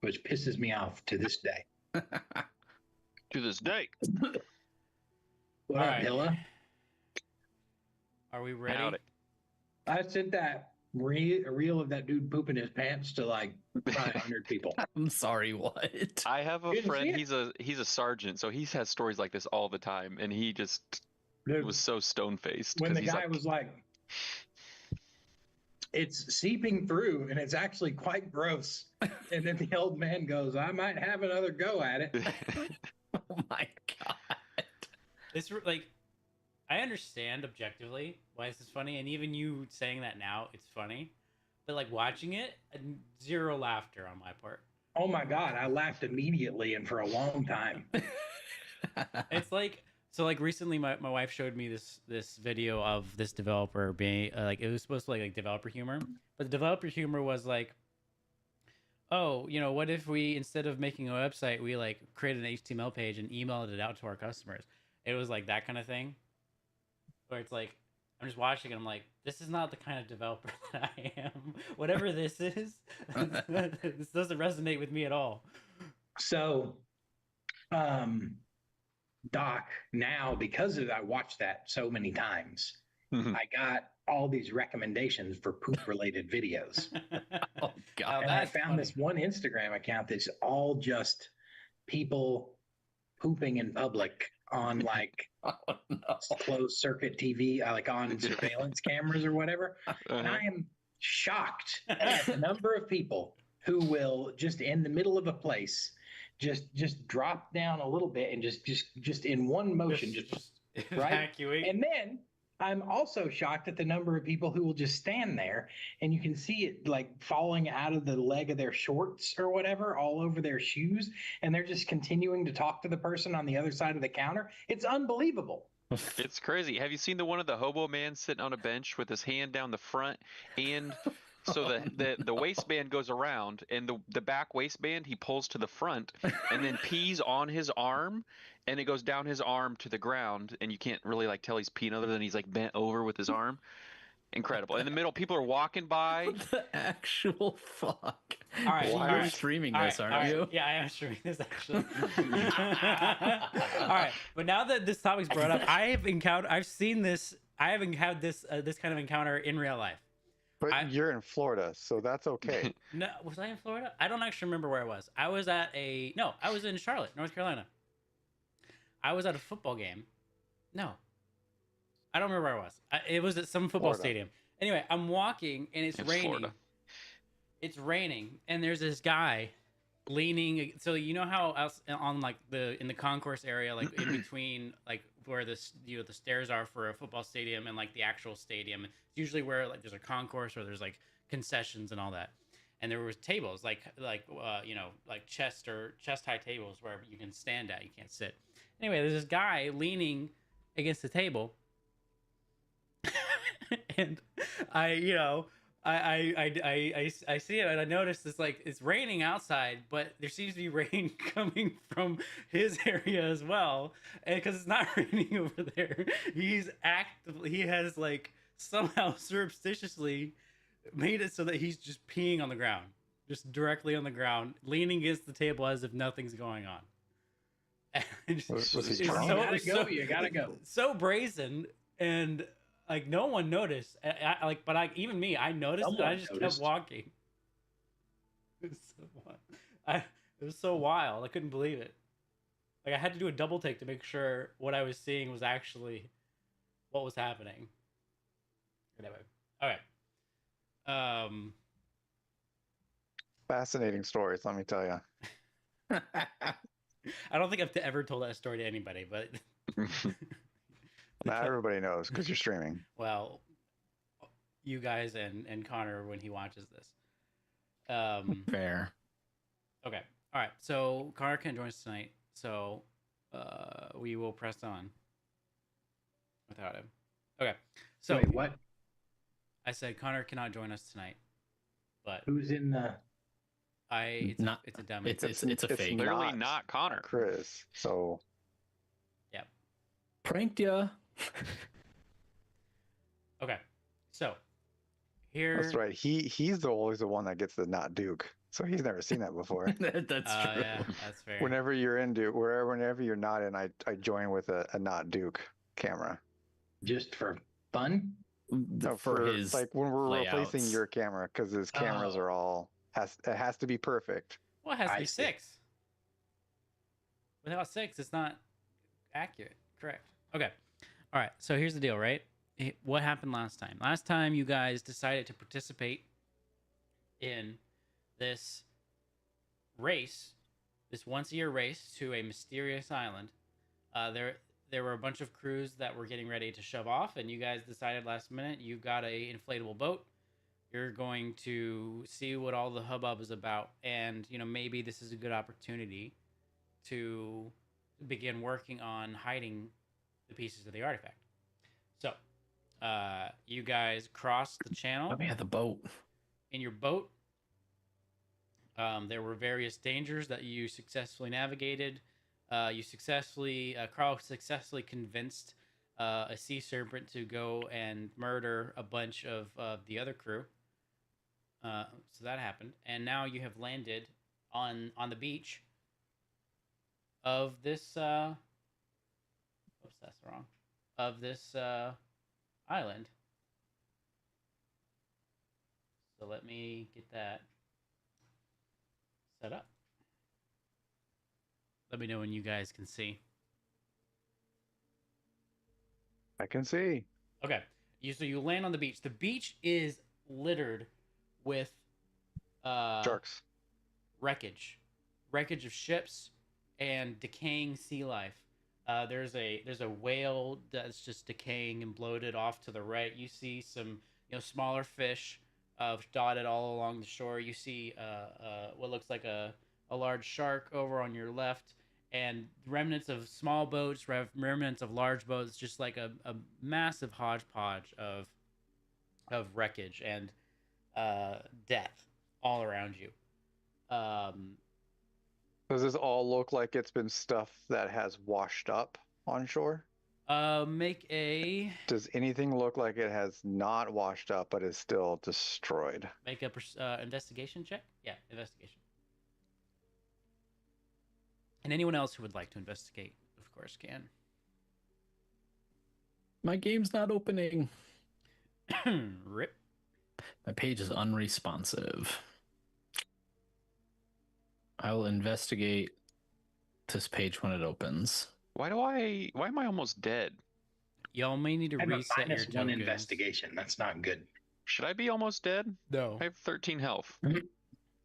which pisses me off to this day. To this day. What up, Hilla? Are we ready? Howdy. I sent that reel of that dude pooping his pants to like probably 100 people. I'm sorry, what? I have a You didn't friend. see He's a sergeant, so he has stories like this all the time, and he just Dude, was so stone faced. when the guy was like, it's seeping through and it's actually quite gross. And then the old man goes, I might have another go at it. Oh my god. It's like, I understand objectively why this is funny, and even you saying that now, it's funny. But like watching it, zero laughter on my part. Oh my God, I laughed immediately and for a long time. It's like, so like recently my wife showed me this video of this developer being like, it was supposed to like developer humor, but the developer humor was like, oh, you know, what if we, instead of making a website, we like created an HTML page and emailed it out to our customers. It was like that kind of thing, where it's like, I'm just watching and I'm like, this is not the kind of developer that I am. Whatever this is, this doesn't resonate with me at all. So, Doc, now because I watched that so many times, I got all these recommendations for poop related videos. Oh god. And I found this one Instagram account that's all just people pooping in public on like closed circuit TV, like on surveillance cameras or whatever. And I am shocked at the number of people who will just in the middle of a place just drop down a little bit and just in one motion just right? Evacuate. And then I'm also shocked at the number of people who will just stand there and you can see it like falling out of the leg of their shorts or whatever all over their shoes, and they're just continuing to talk to the person on the other side of the counter. It's unbelievable. It's crazy. Have you seen the one of the hobo man sitting on a bench with his hand down the front, and so the waistband goes around, and the back waistband he pulls to the front and then pees on his arm, and it goes down his arm to the ground, and you can't really like tell he's peeing other than he's like bent over with his arm. Incredible. In the middle, people are walking by. What the actual fuck? All right, Why all are right, you streaming all this, right, aren't you? Yeah, I am streaming this actually. All right, but now that this topic's brought up, I've seen this. I haven't had this kind of encounter in real life. But you're in Florida, so that's okay. No, was I in Florida? I don't actually remember where I was. I was in Charlotte, North Carolina. I was at a football game. No, I don't remember where I was. It was at some football stadium. Anyway, I'm walking and it's raining. Florida. It's raining, and there's this guy leaning. So you know how else on like in the concourse area, like in between, like where the stairs are for a football stadium and like the actual stadium. It's usually where like there's a concourse or there's like concessions and all that. And there was tables like chest high tables where you can stand at, you can't sit. Anyway, there's this guy leaning against the table, and I see it and I notice it's like it's raining outside, but there seems to be rain coming from his area as well. And because it's not raining over there, he has like somehow surreptitiously made it so that he's just peeing on the ground, just directly on the ground, leaning against the table as if nothing's going on. Was he You drunk? gotta go. So brazen, and like no one noticed. Even me, I noticed. Someone and I just noticed. kept walking. It was so wild. I couldn't believe it. Like I had to do a double take to make sure what I was seeing was actually what was happening. Anyway, all right. Fascinating stories, let me tell you. I don't think I've ever told that story to anybody, but Not everybody knows because you're streaming. well, you guys and Connor when he watches this. Fair. Okay. All right. So Connor can't join us tonight, so we will press on without him. Okay. So Wait, what? I said Connor cannot join us tonight, but Who's in the? it's a dummy. It's a fake. Clearly not Connor. Chris. So Yep. Pranked ya. Okay. So here. that's right. He's always the one that gets the not Duke. so he's never seen that before. That's true. Yeah, that's fair. Whenever you're not in, I join with a not Duke camera. Just for fun? No, For his like when we're replacing layouts. your camera because his cameras Oh. are all it has to be perfect. Well, it has to I be see. 6. Without 6, it's not accurate. Correct. Okay. All right. So here's the deal, right? What happened last time? Last time you guys decided to participate in this race, this once-a-year race to a mysterious island. There were a bunch of crews that were getting ready to shove off, and you guys decided last minute you got a inflatable boat. You're going to see what all the hubbub is about, and maybe this is a good opportunity to begin working on hiding the pieces of the artifact. So, you guys crossed the channel Oh yeah, the boat. in your boat. There were various dangers that you successfully navigated. Carl successfully convinced a sea serpent to go and murder a bunch of the other crew. So that happened, and now you have landed on the beach of this. Oops, that's wrong. Of this island. So let me get that set up. Let me know when you guys can see. I can see. Okay. So you land on the beach. The beach is littered with Sharks. wreckage of ships and decaying sea life. There's a whale that's just decaying and bloated off to the right. You see some smaller fish dotted all along the shore. You see what looks like a large shark over on your left, and remnants of small boats, remnants of large boats, just like a massive hodgepodge of wreckage and death all around you. Does this all look like it's been stuff that has washed up on shore? Make a Does anything look like it has not washed up but is still destroyed? investigation check. Yeah, investigation. And anyone else who would like to investigate, of course, can. My game's not opening. Rip. My page is unresponsive. I will investigate this page when it opens. Why am I almost dead? Y'all may need to I have a reset your -1 tokens. investigation. That's not good. Should I be almost dead? No. I have 13 health.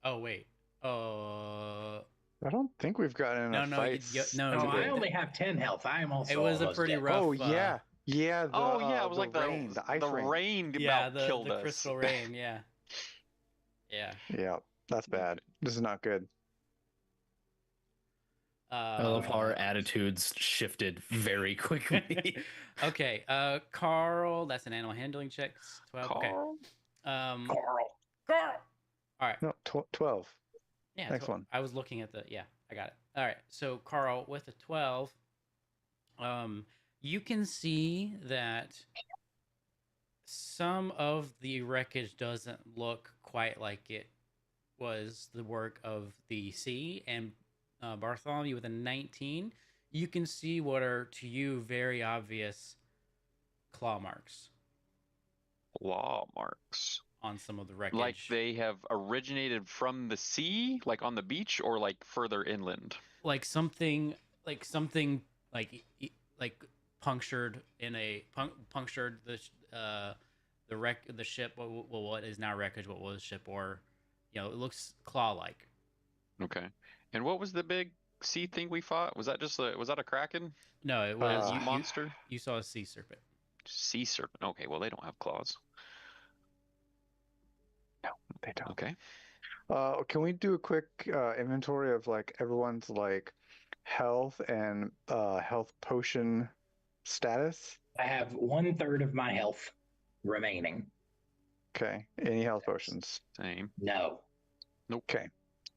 Oh wait. I don't think we've gotten No, enough no, fights. no, Oh, you I did. only have 10 health. I am also. It was a almost pretty dead. rough. Oh yeah, yeah. Oh yeah, it was like the ice rain. rain Yeah, about the killed us. crystal rain. Yeah. Yeah. Yeah, that's bad. This is not good. I love how our attitudes shifted very quickly. Okay. Carl, that's an animal handling check. 12. Carl. Okay. Carl. Carl. All right. No, 12. Yeah. Next one. I was looking at yeah, I got it. All right. So Carl with a 12, you can see that some of the wreckage doesn't look quite like it was the work of the sea, and Bartholomew with a 19, you can see what are to you very obvious claw marks Claw marks. on some of the wreckage. Like they have originated from the sea, like on the beach, or like further inland. like something like punctured in a punctured the ship. What is now wreckage? What was ship? Or it looks claw like. Okay. And what was the big sea thing we fought? Was that a kraken? No, it was Monster? You saw a sea serpent. Sea serpent. Okay, well they don't have claws. No, they don't. Okay. Can we do a quick inventory of like everyone's like health and health potion status? I have 1/3 of my health remaining. Okay. Any health potions? Same. No. Okay.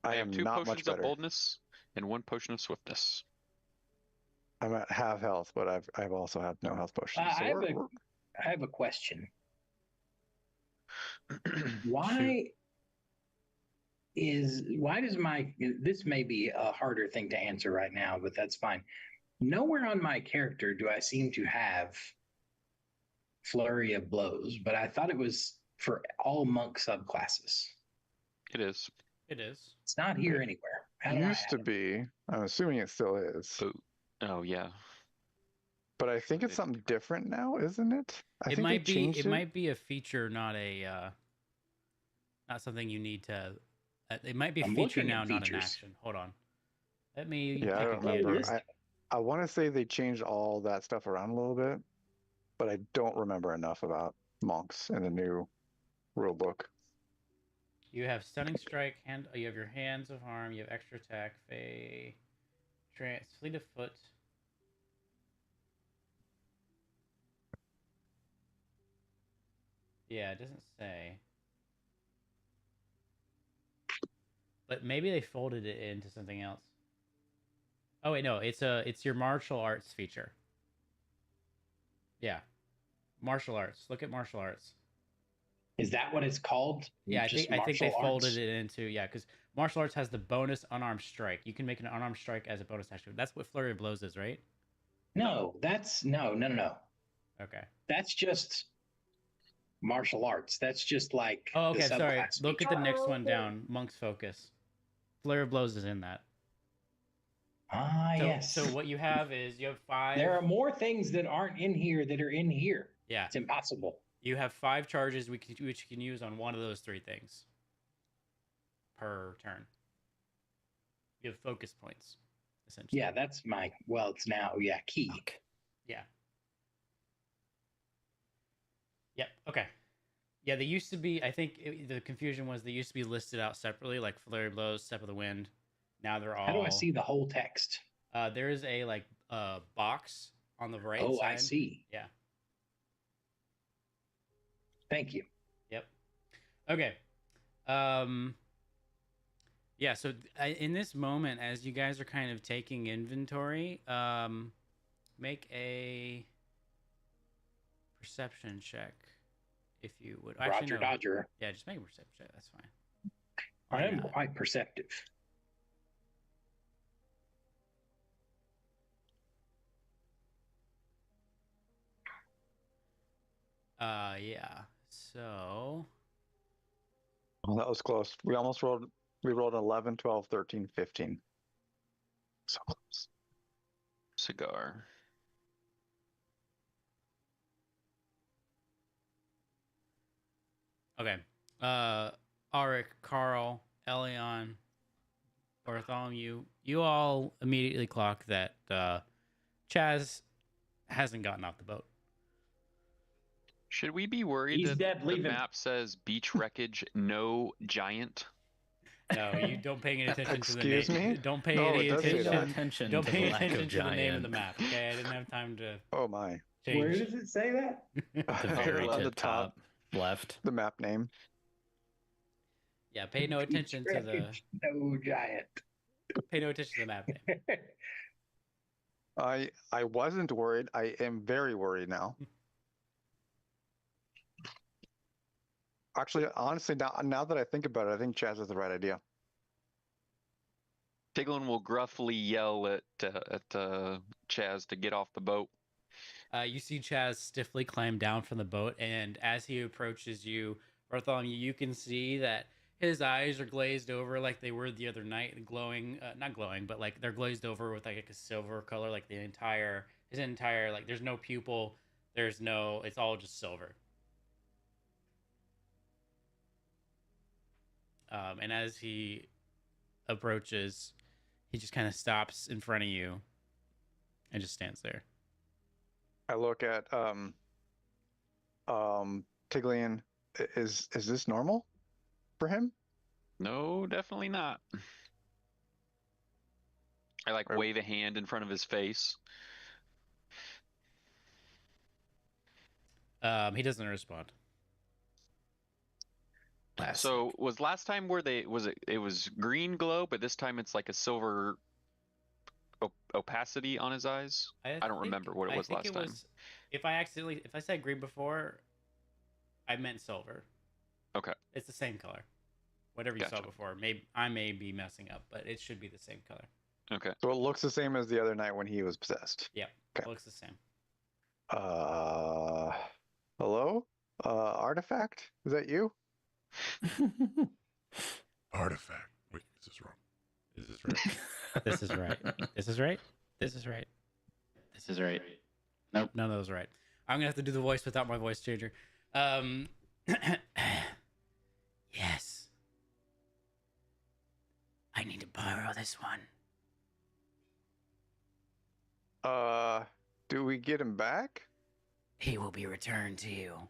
I I have am 2 not much potions of better. boldness and 1 potion of swiftness. I'm at half health, but I've also have no health potions. So I have a question. Why why does this may be a harder thing to answer right now, but that's fine. Nowhere on my character do I seem to have flurry of blows, but I thought it was for all monk subclasses. It is. It is. It's not here anywhere. How do I Used to add it? be. I'm assuming it still is. Oh yeah. But I think it's something different now, isn't it? I It think might they be. changed It might be a feature, not something you need to. It might be a I'm feature looking now, at not an features. action. Hold on. Let me. Yeah, I take a don't gander. remember. I want to say they changed all that stuff around a little bit, but I don't remember enough about monks in the new rule book. You have stunning strike, you have your hands of harm, you have extra attack, fleet of foot. Yeah, it doesn't say. But maybe they folded it into something else. Oh wait, no, it's your martial arts feature. Yeah. Martial arts. Look at martial arts. Is that what it's called? Yeah, I Just think they martial folded arts? it into because martial arts has the bonus unarmed strike. You can make an unarmed strike as a bonus action. That's what flurry of blows is, right? No, that's no. Okay. That's just martial arts. That's just like Oh, the okay. Sorry. subclass. Look at the next one down. Monk's Focus. Flurry of blows is in that. Yes. So what you have is you have 5. There are more things that aren't in here that are in here. Yeah. It's impossible. You have 5 charges which you can use on one of those 3 things per turn. You have focus points, essentially. Yeah, that's it's now, key. Okay. Yeah. Yep. Okay. Yeah, they used to be, I think the confusion was they used to be listed out separately, like Flurry of Blows, Step of the Wind. Now they're all... How do I see the whole text? There is a box on the right Oh, side. I see. Yeah. Thank you. Yep. Okay. Yeah, so in this moment, as you guys are kind of taking inventory, make a perception check, if you would. Actually, no. Dodger. Yeah, just make a perception check. That's fine. I am quite perceptive. Yeah. So... Well, that was close. We rolled 11, 12, 13, 15. So close. Cigar. Okay. Auric, Carl, Elion, Bartholomew, you all immediately clock that Chaz hasn't gotten off the boat. Should we be worried He's that dead, the leave him. map says beach wreckage, no giant? No, you don't pay any attention to the Excuse name. me? Don't pay No, any it does say attention. that. Attention Don't to pay the lack attention of to the name of the giant. map. Okay, I didn't have time to Oh my. change. Where does it say that? At the very On the tip top left. The map name. Yeah, pay no attention to the No giant. pay no attention to the map name. I wasn't worried. I am very worried now. Actually, honestly, now that I think about it, I think Chaz has the right idea. Tiglin will gruffly yell at Chaz to get off the boat. You see Chaz stiffly climb down from the boat, and as he approaches you, Bartholomew, you can see that his eyes are glazed over like they were the other night, glowing, not glowing, but like they're glazed over with like a silver color, like his entire, like there's no pupil, it's all just silver. And as he approaches, he just kind of stops in front of you and just stands there. I look at Tiglian. Is this normal for him? No, definitely not. I wave a hand in front of his face. He doesn't respond. So was last time where it was green glow, but this time it's like a silver opacity on his eyes? I don't remember what it was last time. If I said green before, I meant silver. Okay. It's the same color. Whatever you saw Gotcha. before. Maybe I may be messing up, but it should be the same color. Okay. So it looks the same as the other night when he was possessed. Yeah, Okay. it looks the same. Hello? Artifact? Is that you? Artifact. Wait, is this wrong? Is this right? This is right. This is right. This is right. This is right. Nope, none of those are right. I'm gonna have to do the voice without my voice changer. Yes. I need to borrow this one. Do we get him back? He will be returned to you.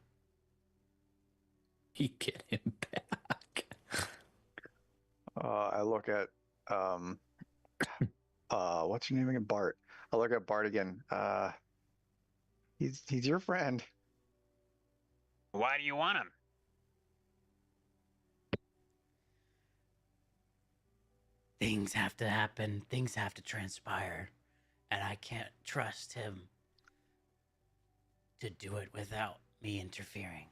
He get him back. I look at what's your name again? Bart. I look at Bart again. He's your friend. Why do you want him? Things have to happen. Things have to transpire. And I can't trust him to do it without me interfering.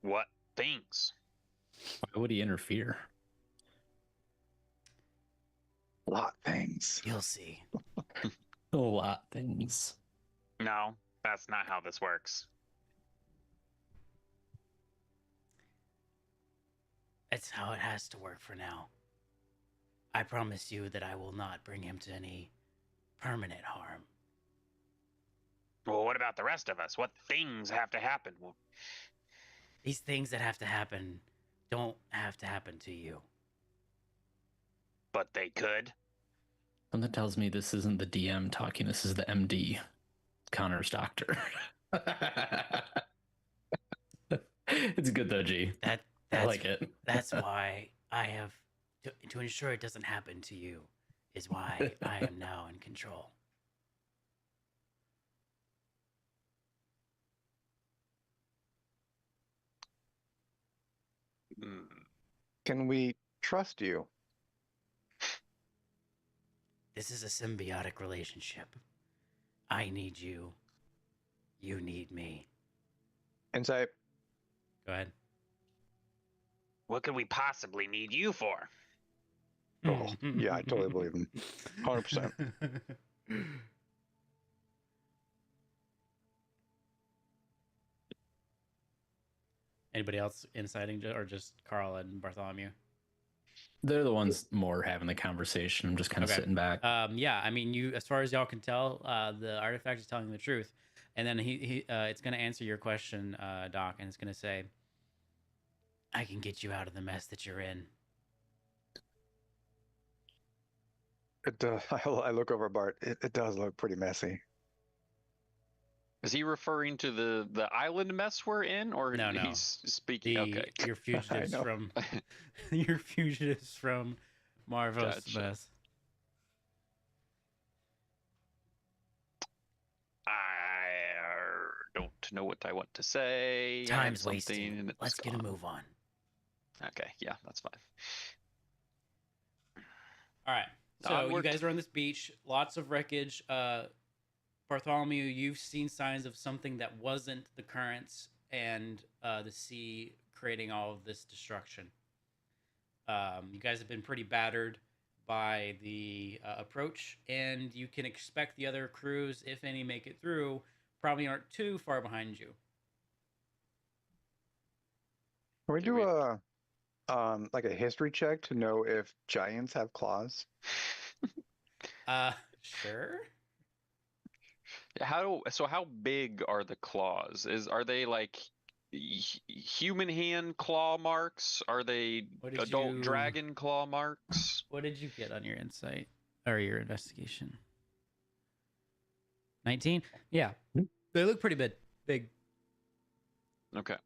What things? Why would he interfere? A lot of things. You'll see. A lot of things. No, that's not how this works. It's how it has to work for now. I promise you that I will not bring him to any permanent harm. Well, what about the rest of us? What things have to happen? Well, These things that have to happen don't have to happen to you. but they could. Something tells me this isn't the DM talking. This is the MD, Connor's doctor. It's good though, G. I That's like it. That's why I have to ensure it doesn't happen to you. Is why I am now in control. Hmm. Can we trust you? This is a symbiotic relationship. I need you. You need me. Insight. Go ahead. What could we possibly need you for? Oh, yeah, I totally believe him. 100%. Anybody else inciting, or just Carl and Bartholomew? They're the ones more having the conversation. I'm just kind of Okay. sitting back. Yeah, I mean, you, as far as y'all can tell, the artifact is telling the truth, and then it's going to answer your question, Doc, and it's going to say, "I can get you out of the mess that you're in." I look over at Bart. It does look pretty messy. Is he referring to the island mess we're in, or No, no. he's speaking? Okay. Your fugitives know. from your fugitives from Marvos Gotcha. mess. I don't know what I want to say. I have Time's something wasting. and it's Let's get a gone. move on. Okay, yeah, that's fine. All right. So you Onward. guys are on this beach. Lots of wreckage. Bartholomew, you've seen signs of something that wasn't the currents and the sea creating all of this destruction. You guys have been pretty battered by the approach, and you can expect the other crews, if any make it through, probably aren't too far behind you. Can we Okay, do wait. like a history check to know if giants have claws? Sure. How big are the claws? Are they like human hand claw marks? Are they What did adult you- dragon claw marks? What did you get on your insight or your investigation? 19? Yeah. They look pretty big. Okay.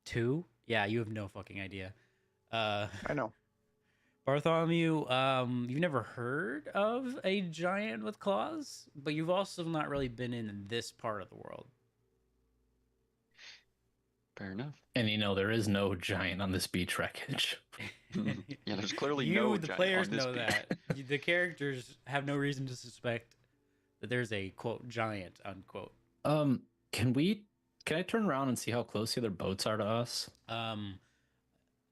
2? Yeah, you have no fucking idea. I know. Bartholomew, you've never heard of a giant with claws, but you've also not really been in this part of the world. Fair enough. And there is no giant on this beach wreckage. Yeah, there's clearly you, no the giant players, on this know beach. that. The characters have no reason to suspect that there's a quote giant unquote Can I turn around and see how close the other boats are to us?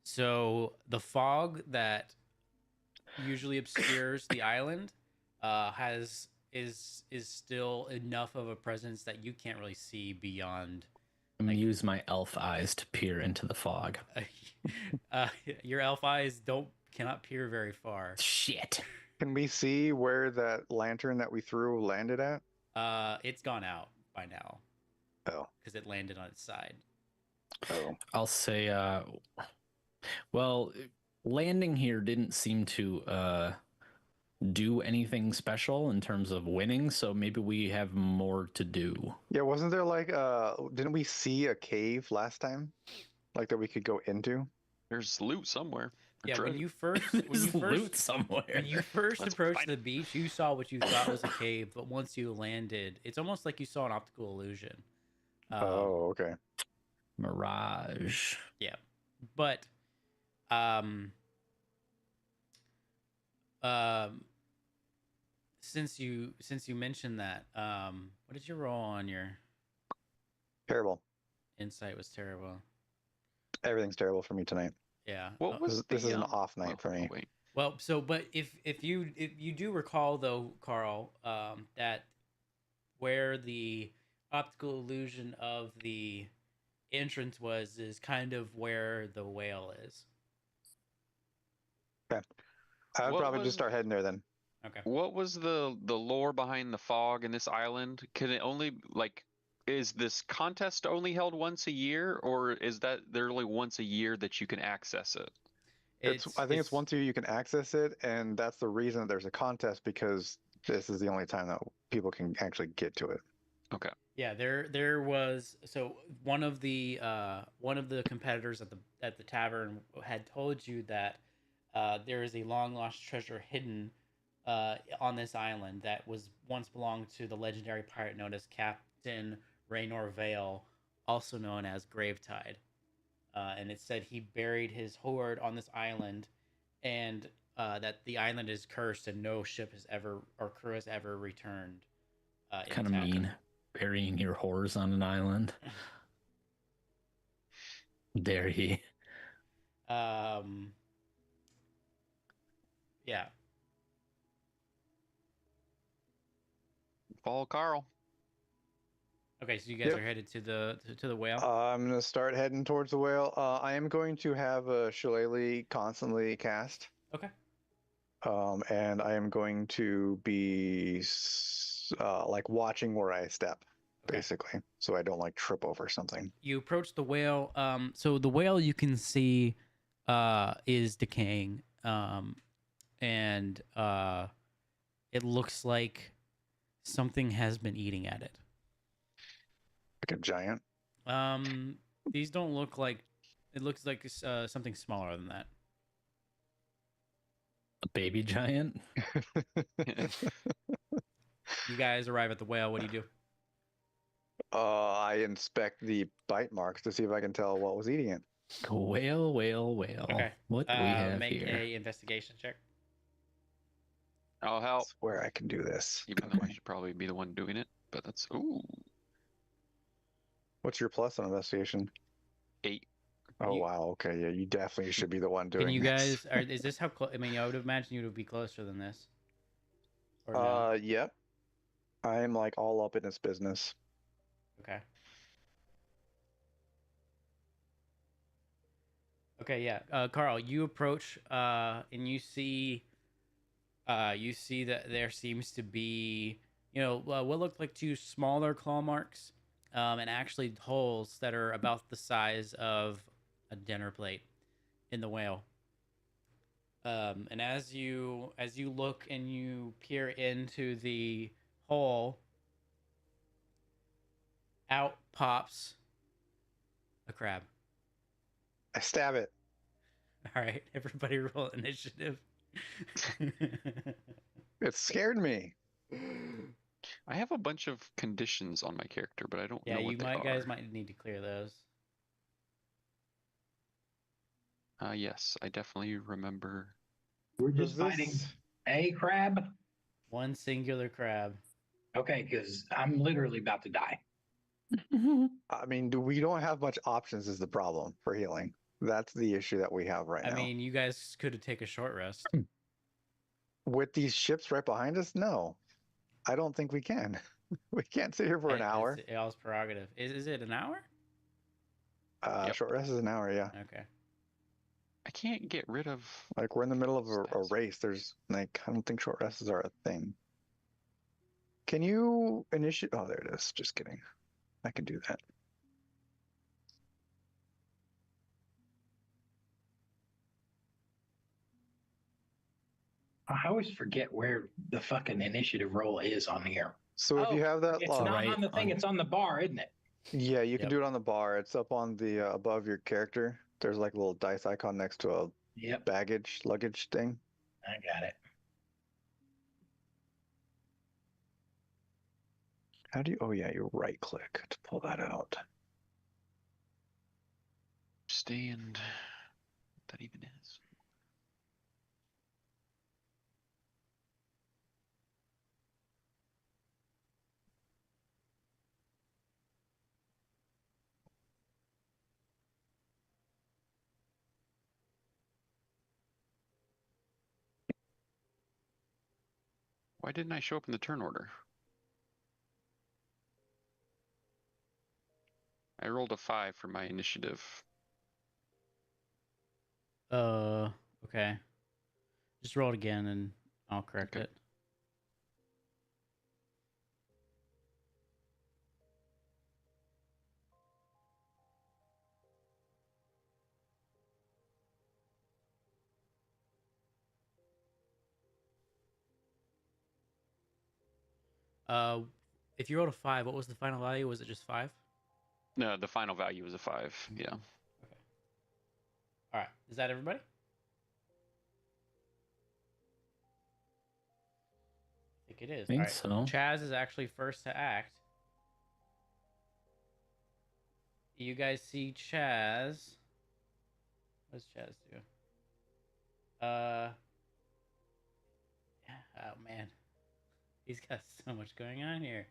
So the fog that usually obscures the island has is still enough of a presence that you can't really see beyond. I'm gonna use my elf eyes to peer into the fog. Your elf eyes cannot peer very far. Shit. Can we see where that lantern that we threw landed at? It's gone out by now Oh, because it landed on its side. oh. I'll say, well, landing here didn't seem to do anything special in terms of winning, so maybe we have more to do. Yeah, wasn't there like didn't we see a cave last time? Like that we could go into? There's loot somewhere. Yeah, when Dread. you first There's loot somewhere. when you first Let's approached find the it. beach, you saw what you thought was a cave, but once you landed, it's almost like you saw an optical illusion. Oh, okay. Mirage. Yeah, but um, um, since you mentioned that, what did you roll on your Terrible. insight? Was terrible. Everything's terrible for me tonight. Yeah. What was This the, is an um, off night for me. wait. Well, so but if you do recall though, Carl, that where the optical illusion of the entrance was is kind of where the whale is. Okay. I would What probably was- just start heading there then. Okay. What was the lore behind the fog in this island? Can it only like is this contest only held once a year, or is that there only once a year that you can access it? I think it's once a year you can access it, and that's the reason that there's a contest because this is the only time that people can actually get to it. Okay. Yeah, there was so one of the competitors at the tavern had told you that there is a long lost treasure hidden on this island that was once belonged to the legendary pirate known as Captain Raynor Vale, also known as Gravetide. And it said he buried his hoard on this island, and that the island is cursed and no ship has ever or crew has ever returned. Kind of intact. mean. Burying your whores on an island. Dare he? Yeah. Follow Carl. Okay, so you guys Yep. are headed to the whale. I'm gonna start heading towards the whale. I am going to have a shillelagh constantly cast. Okay. And I am going to be like watching where I step, Okay. basically, so I don't like trip over something. You approach the whale. So the whale you can see is decaying. And it looks like something has been eating at it. Like a giant. These don't look like. It looks like something smaller than that. A baby giant? You guys arrive at the whale. What do you do? I inspect the bite marks to see if I can tell what was eating it. Whale, whale, whale. Okay. What do we have Make here? a investigation check. I'll help. That's where I can do this. Even though I Okay. should probably be the one doing it, but that's ooh What's your plus on investigation? 8. Oh You- wow, okay, yeah, you definitely should be the one doing Can you this. guys? Is this how close? I mean, I would imagine you would be closer than this. Or no? Yep. I'm like all up in this business. Okay. Okay, yeah. Carl, you approach and you see that there seems to be, what look like two smaller claw marks, and actually holes that are about the size of a dinner plate in the whale. And as you look and you peer into the hole, out pops a crab. I stab it. All right, everybody roll initiative. It scared me. I have a bunch of conditions on my character, but I don't Yeah, know you what they might are. guys might need to clear those. Yes, I definitely remember. We're Does just fighting this- a crab. One singular crab. Okay, because I'm literally about to die. I mean, we don't have much options is the problem for healing. That's the issue that we have right I now. mean, you guys could take a short rest. With these ships right behind us, no. I don't think we can. We can't sit here for an hour. It's y'all's prerogative. Is it an hour? Yep. Short rest is an hour, yeah. Okay. I can't get rid of. Like we're in the middle of a Stats. race. There's like I don't think short rests are a thing. Can you initiate? Oh, there it is. Just kidding. I can do that. I always forget where the fucking initiative roll is on here. So if you have that, It's not right on the thing, on- it's on the bar, isn't it? yeah, you can Yep. do it on the bar. It's up on the above your character. There's like a little dice icon next to a Yep, luggage thing. I got it. How do you? Oh yeah, you right click to pull that out. Stand. What that even is. Why didn't I show up in the turn order? I rolled a 5 for my initiative. Okay. Just roll it again and I'll correct Okay. it. If you rolled a 5, what was the final value? Was it just 5? No, the final value was a 5. Yeah. All right. Is that everybody? I think it is. I think All right. so. Chaz is actually first to act. You guys see Chaz. What does Chaz do? Oh man, he's got so much going on here.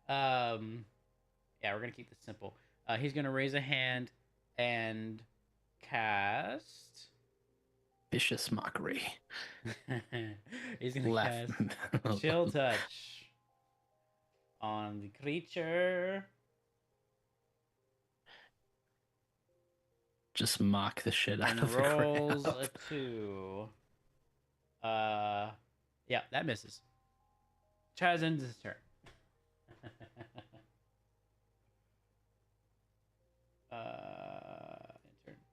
Yeah, we're gonna keep this simple. He's gonna raise a hand and cast. Vicious mockery. He's gonna Laugh. cast Chill Touch on the creature. Just mock the shit out And of the rolls crowd. a 2. Yeah, that misses. Chaz ends his turn. Intern.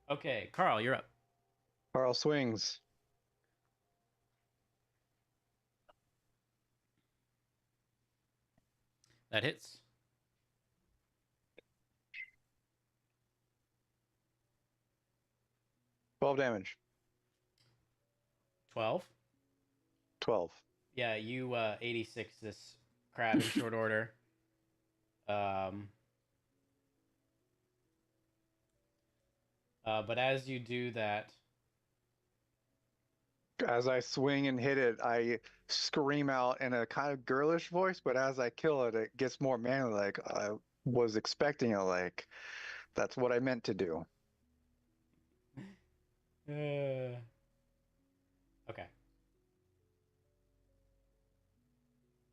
Okay, Carl, you're up. Carl swings. That hits. 12 damage. 12. 12. Yeah, you 86 this crab in short order. But as you do that, As I swing and hit it, I scream out in a kind of girlish voice, but as I kill it, it gets more manly. Like I was expecting it. Like that's what I meant to do. okay.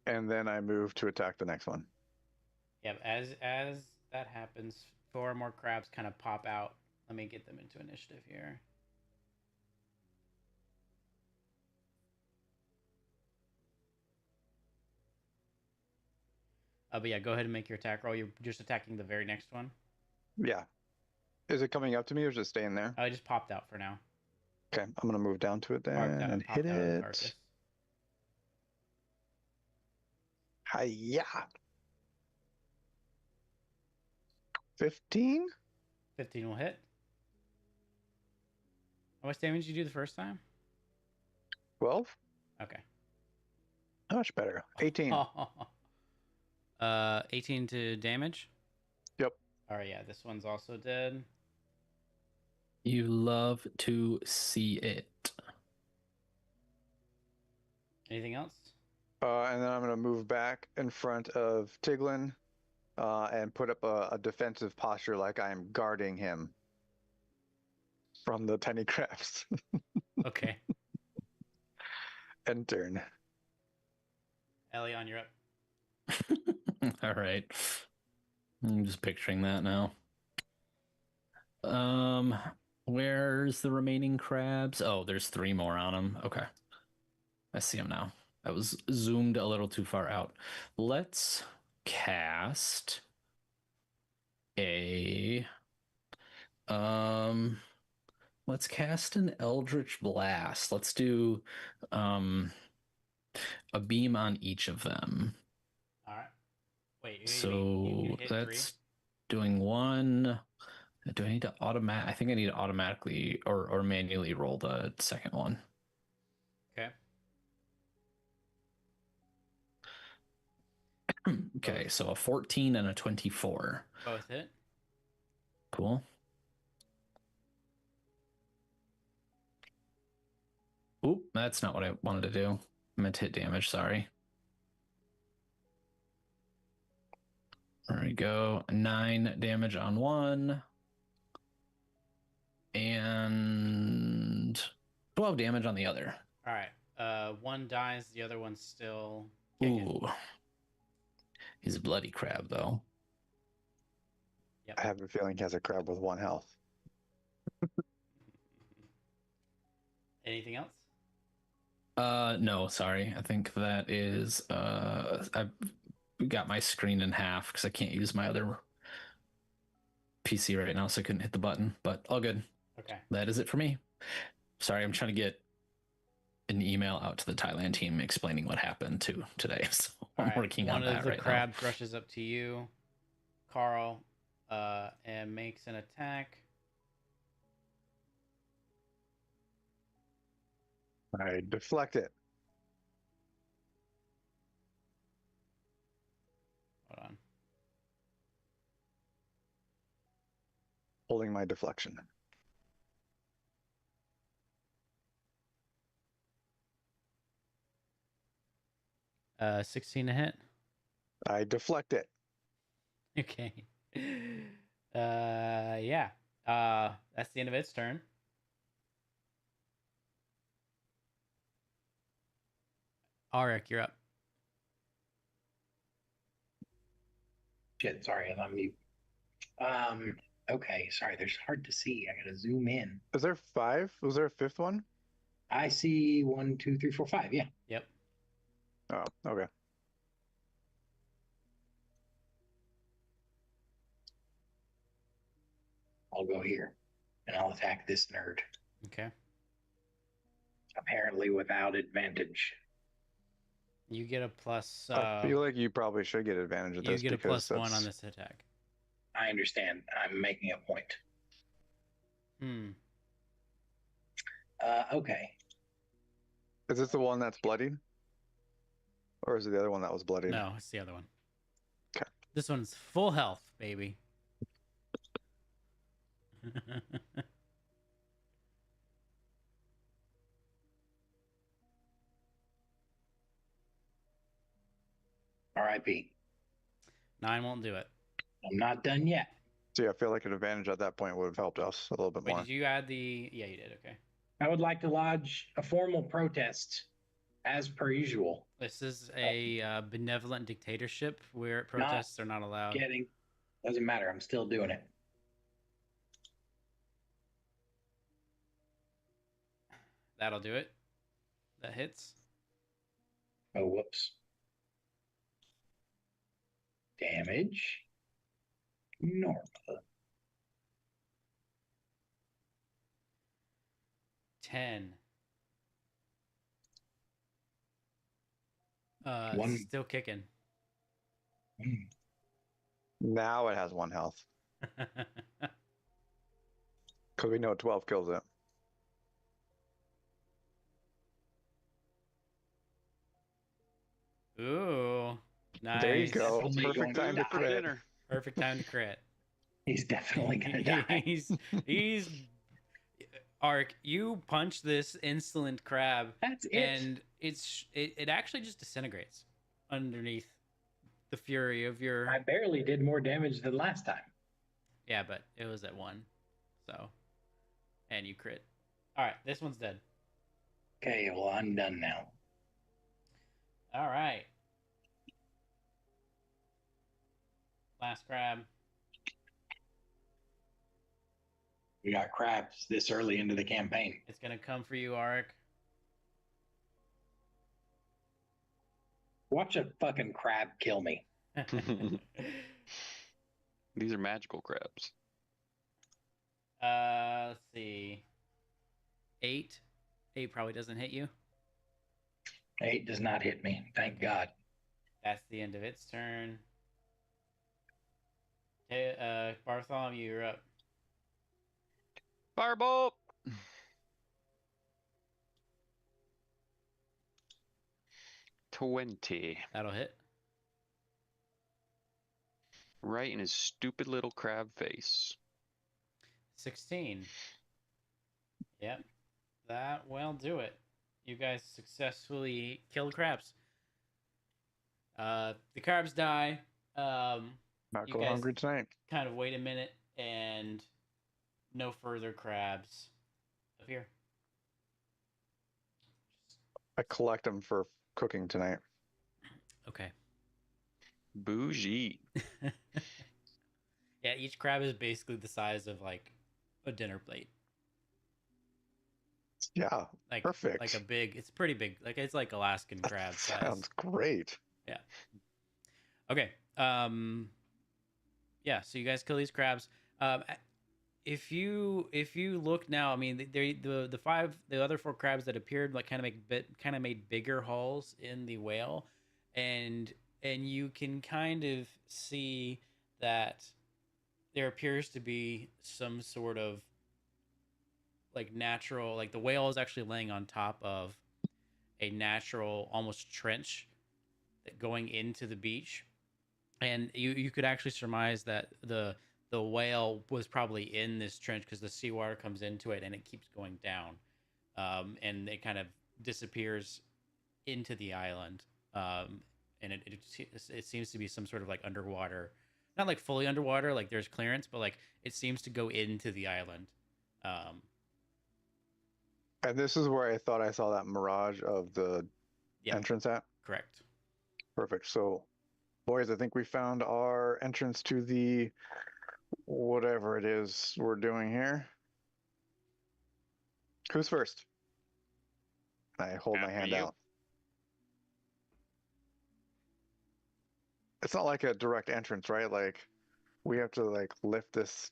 And then I move to attack the next one. Yeah, as that happens, 4 more crabs kind of pop out. Let me get them into initiative here. But yeah, go ahead and make your attack roll. You're just attacking the very next one. Yeah. Is it coming up to me or is it staying there? I just popped out for now. Okay, I'm gonna move down to it then Popped out, and popped hit out of the it. carcass. Hiya. 15? 15 will hit. How much damage did you do the first time? 12? Okay. Much better. 18. 18 to damage? Yep. Alright, yeah, this one's also dead. You love to see it. Anything else? And then I'm gonna move back in front of Tiglin and put up a defensive posture like I'm guarding him from the tiny crabs. Okay. End turn. Elion, you're up. All right. I'm just picturing that now. Where's the remaining crabs? Oh, there's 3 more on them. Okay. I see them now. I was zoomed a little too far out. Let's cast a let's cast an Eldritch Blast. Let's do a beam on each of them. All right. Wait. So hit that's doing 1. Do I need to I think I need to automatically or manually roll the second one. 3. Okay. Okay, so a 14 and a 24. Both hit. Cool. Oop, that's not what I wanted to do. I meant to hit damage, sorry. There we go. 9 damage on one. And 12 damage on the other. All right. One dies. The other one's still kicking. Ooh. He's a bloody crab, though. I have a feeling he has a crab with 1 health. Anything else? No, sorry. I think that is I've got my screen in half because I can't use my other PC right now, so I couldn't hit the button, but all good. Okay. That is it for me. Sorry, I'm trying to get an email out to the Thailand team explaining what happened today. So I'm working on that right now. One of the crabs rushes up to you, Carl, and makes an attack. I deflect it. Hold on. Holding my deflection. Uh, 16 to hit. I deflect it. Okay. Yeah. That's the end of its turn. Arik, you're up. Shit, sorry, I'm on mute. Okay, sorry, there's hard to see. I gotta zoom in. Is there 5? Was there a 5th one? I see 1, 2, 3, 4, 5. Yeah. Yep. Oh, okay. I'll go here and I'll attack this nerd. Okay. Apparently without advantage. You get a plus. I feel like you probably should get advantage of you this. get a because plus 1 on this attack. I understand. I'm making a point. Okay. Is this the one that's bloodied? Or is it the other one that was bloodied? No, it's the other one. Okay. This one's full health, baby. R.I.P. 9 won't do it. I'm not done yet. See, I feel like an advantage at that point would have helped us a little bit Wait, more. did you add the? Yeah, you did. Okay. I would like to lodge a formal protest, as per usual. This is a benevolent dictatorship where protests are not allowed. Doesn't matter. I'm still doing it. That'll do it. That hits. Oh, whoops. Damage. Normal. 10. One. Still kicking. Now it has 1 health. Because we know 12 kills it. Ooh, nice. There you go. Definitely Perfect time to For crit. dinner. Perfect time to crit. He's definitely gonna die. he's Ark, you punch this insolent crab That's it. and it actually just disintegrates underneath the fury of your. I barely did more damage than last time. Yeah, but it was at 1. So, and you crit. All right, this one's dead. Okay, well, I'm done now. All right. Last crab. We got crabs this early into the campaign. It's gonna come for you, Arik. Watch a fucking crab kill me. These are magical crabs. Let's see. 8. 8 probably doesn't hit you. 8 does not hit me. Thank God. That's the end of its turn. Hey, Bartholomew, you're up. Firebolt. $20. That'll hit. Right in his stupid little crab face. 16. Yep. That will do it. You guys successfully killed crabs. The crabs die. Not You go guys- hungry tonight. Kind of wait a minute, and no further crabs appear. I collect them for cooking tonight. Okay. Bougie. Yeah, each crab is basically the size of like a dinner plate. Yeah, Like perfect. Like a big. It's pretty big. Like it's like Alaskan crab size. Sounds great. Okay. Yeah. So you guys kill these crabs. If you look now, I mean, the other 4 crabs that appeared like kind of made bigger holes in the whale, and you can kind of see that there appears to be some sort of like natural, like the whale is actually laying on top of a natural almost trench that going into the beach, and you could actually surmise that the whale was probably in this trench because the seawater comes into it and it keeps going down, and it kind of disappears into the island, and it seems to be some sort of like underwater, not like fully underwater, like there's clearance, but like it seems to go into the island. And this is where I thought I saw that mirage of the Yeah. entrance at. Correct. Perfect. So, boys, I think we found our entrance to the whatever it is we're doing here. Who's first? I hold my After hand you. out. It's not like a direct entrance, right? Like we have to like lift this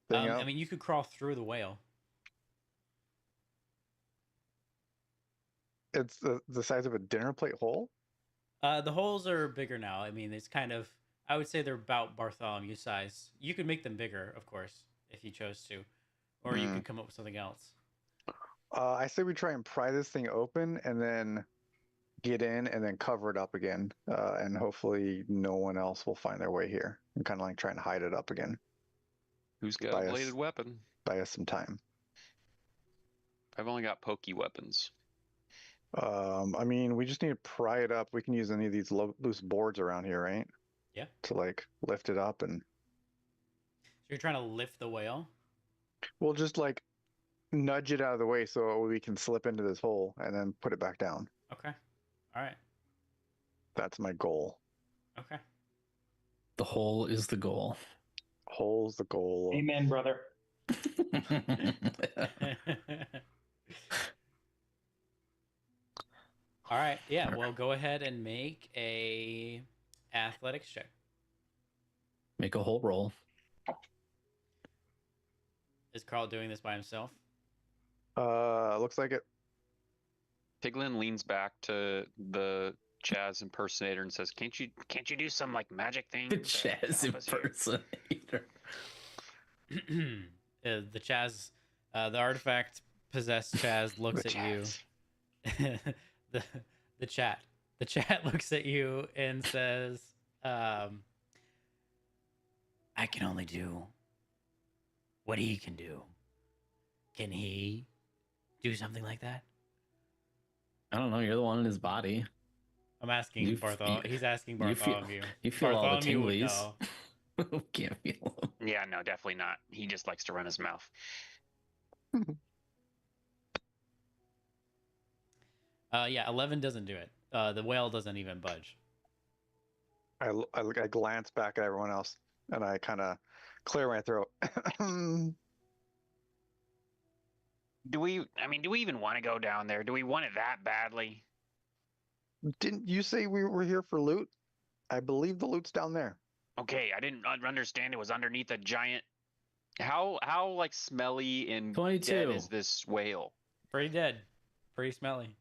thing up. I mean, you could crawl through the whale. It's the size of a dinner plate hole. The holes are bigger now. I mean, it's kind of, I would say they're about Bartholomew size. You could make them bigger, of course, if you chose to, or you could come up with something else. I say we try and pry this thing open and then get in and then cover it up again, and hopefully no one else will find their way here. And kind of like try and hide it up again. Who's got Buy a us- bladed weapon? Buy us some time. I've only got pokey weapons. I mean, we just need to pry it up. We can use any of these loose boards around here, right? Yeah. To like lift it up, and So you're trying to lift the whale? we'll just like nudge it out of the way so we can slip into this hole and then put it back down. Okay. All right. That's my goal. Okay. The hole is the goal. Hole's the goal. Amen, brother. All right. Yeah. Well, go ahead and make a athletics check. Make a hole roll. Is Carl doing this by himself? Looks like it. Tiglin leans back to the Chaz impersonator and says, "Can't you do some like magic thing?" The to Chaz help us here?" impersonator. The Chaz, the artifact possessed Chaz looks The at you. Chaz. The chat looks at you and says, "I can only do what he can do. Can he do something like that?" I don't know. You're the one in his body. I'm asking You- Bartholomew. He's asking you feel- Bartholomew. You feel all the Bartholomew would tinglies. know. Can't feel them. Yeah, no, definitely not. He just likes to run his mouth. Yeah, 11 doesn't do it. The whale doesn't even budge. I glance back at everyone else and I kind of clear my throat. Do we even want to go down there? Do we want it that badly? Didn't you say we were here for loot? I believe the loot's down there. Okay, I didn't understand it was underneath a giant. How like smelly and dead 22. is this whale? Pretty dead. Pretty smelly.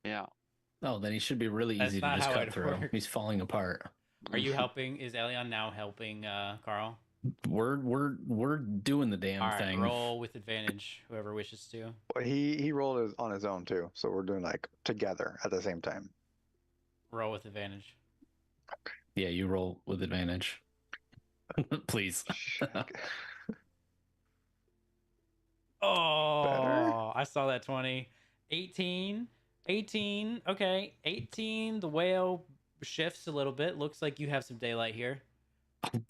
Yeah. Oh, then he should be really That's easy to not just how cut it through. works. He's falling apart. Are you helping? Is Elion now helping Carl? We're doing the damn All right, thing. roll with advantage, whoever wishes to. Well, he rolled it on his own too, so we're doing like together at the same time. Roll with advantage. Yeah, you roll with advantage. Please. Oh, I saw that 20. 18. 18. Okay. 18. The whale shifts a little bit. Looks like you have some daylight here.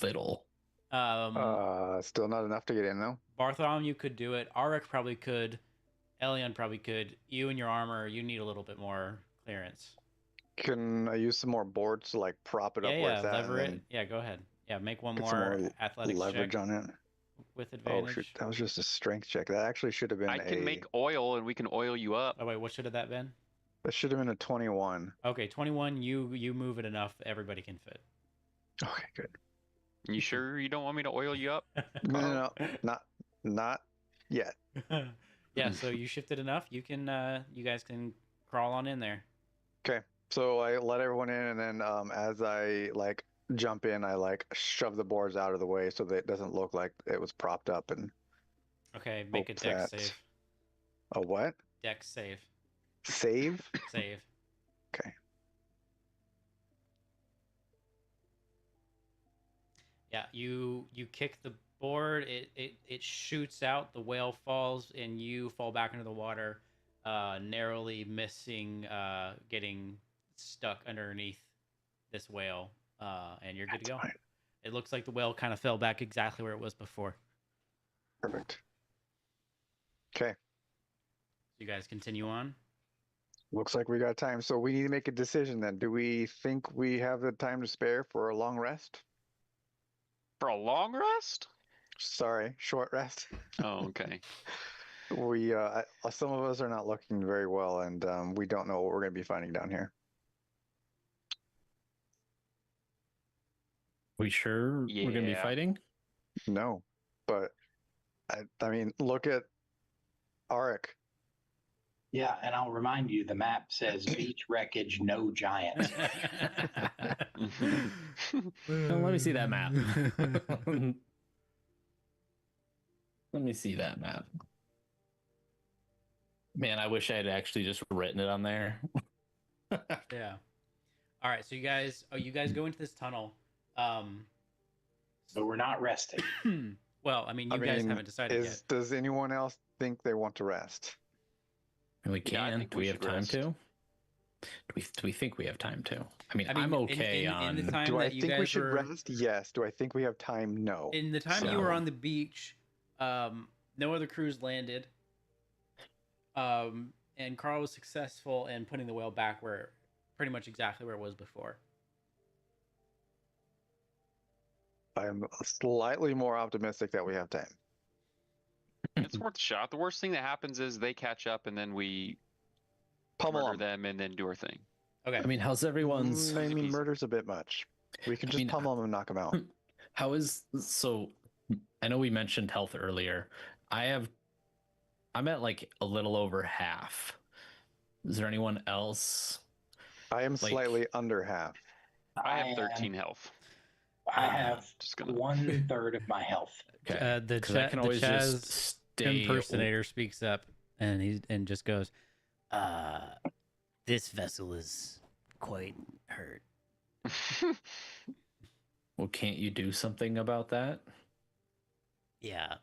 Little. Still not enough to get in though. Bartholomew could do it. Arik probably could. Elion probably could. You and your armor, you need a little bit more clearance. Can I use some more boards to like prop it up Yeah, where yeah, it's at? lever and it. then Yeah, go ahead. Yeah, make one get some more more athletics leverage check on it. with Oh advantage. shoot, that was just a strength check. That actually should have been I can make oil and we can oil you up. Oh wait, what should have that been? That should have been a 21. Okay, 21. You move it enough that everybody can fit. Okay, good. You sure you don't want me to oil you up? No, not yet. Yeah, so you shifted enough. You can you guys can crawl on in there. Okay, so I let everyone in, and then as I like jump in, I like shove the boards out of the way so that it doesn't look like it was propped up. And Okay, make a Hope dex that- save. a what? Dex save. Save? Save. Okay. Yeah, you kick the board, it shoots out, the whale falls, and you fall back into the water, narrowly missing getting stuck underneath this whale, and you're good to go. Fine. It looks like the whale kind of fell back exactly where it was before. Perfect. Okay. You guys continue on. Looks like we got time. So we need to make a decision then. Do we think we have the time to spare for a long rest? For a long rest? Sorry, short rest. Oh, okay. We some of us are not looking very well, and we don't know what we're going to be finding down here. We sure we're gonna be Yeah. fighting? No, but I mean, look at Arik. Yeah, and I'll remind you, the map says beach wreckage, no giants. Let me see that map. Let me see that map. Man, I wish I had actually just written it on there. Yeah. All right, so you guys go into this tunnel. So we're not resting. Well, I mean, you guys haven't decided yet. Does anyone else think they want to rest? We Yeah, I can. think Do we we have should time rest. to? Do we think we have time to? I mean, I mean, I'm okay in the on. time Do I that you think we guys should were rest? Yes. Do I think we have time? No. in the time you So- were on the beach, no other crews landed. And Carl was successful in putting the whale back where, pretty much exactly where it was before. I'm slightly more optimistic that we have time. It's worth a shot. The worst thing that happens is they catch up and then we Pummel murder 'em. them and then do our thing. Okay. I mean, how's everyone's? I mean, Easy. murder's a bit much. We can I just mean, pummel them and knock them out. How is so? I know we mentioned health earlier. I'm at like a little over half. Is there anyone else? I am Like- slightly under half. I have 13 health. I have Just gonna. 1/3 of my health. Okay, The, 'cause I can always the just Chaz stay. impersonator speaks up and just goes, this vessel is quite hurt. Well, can't you do something about that? Yeah.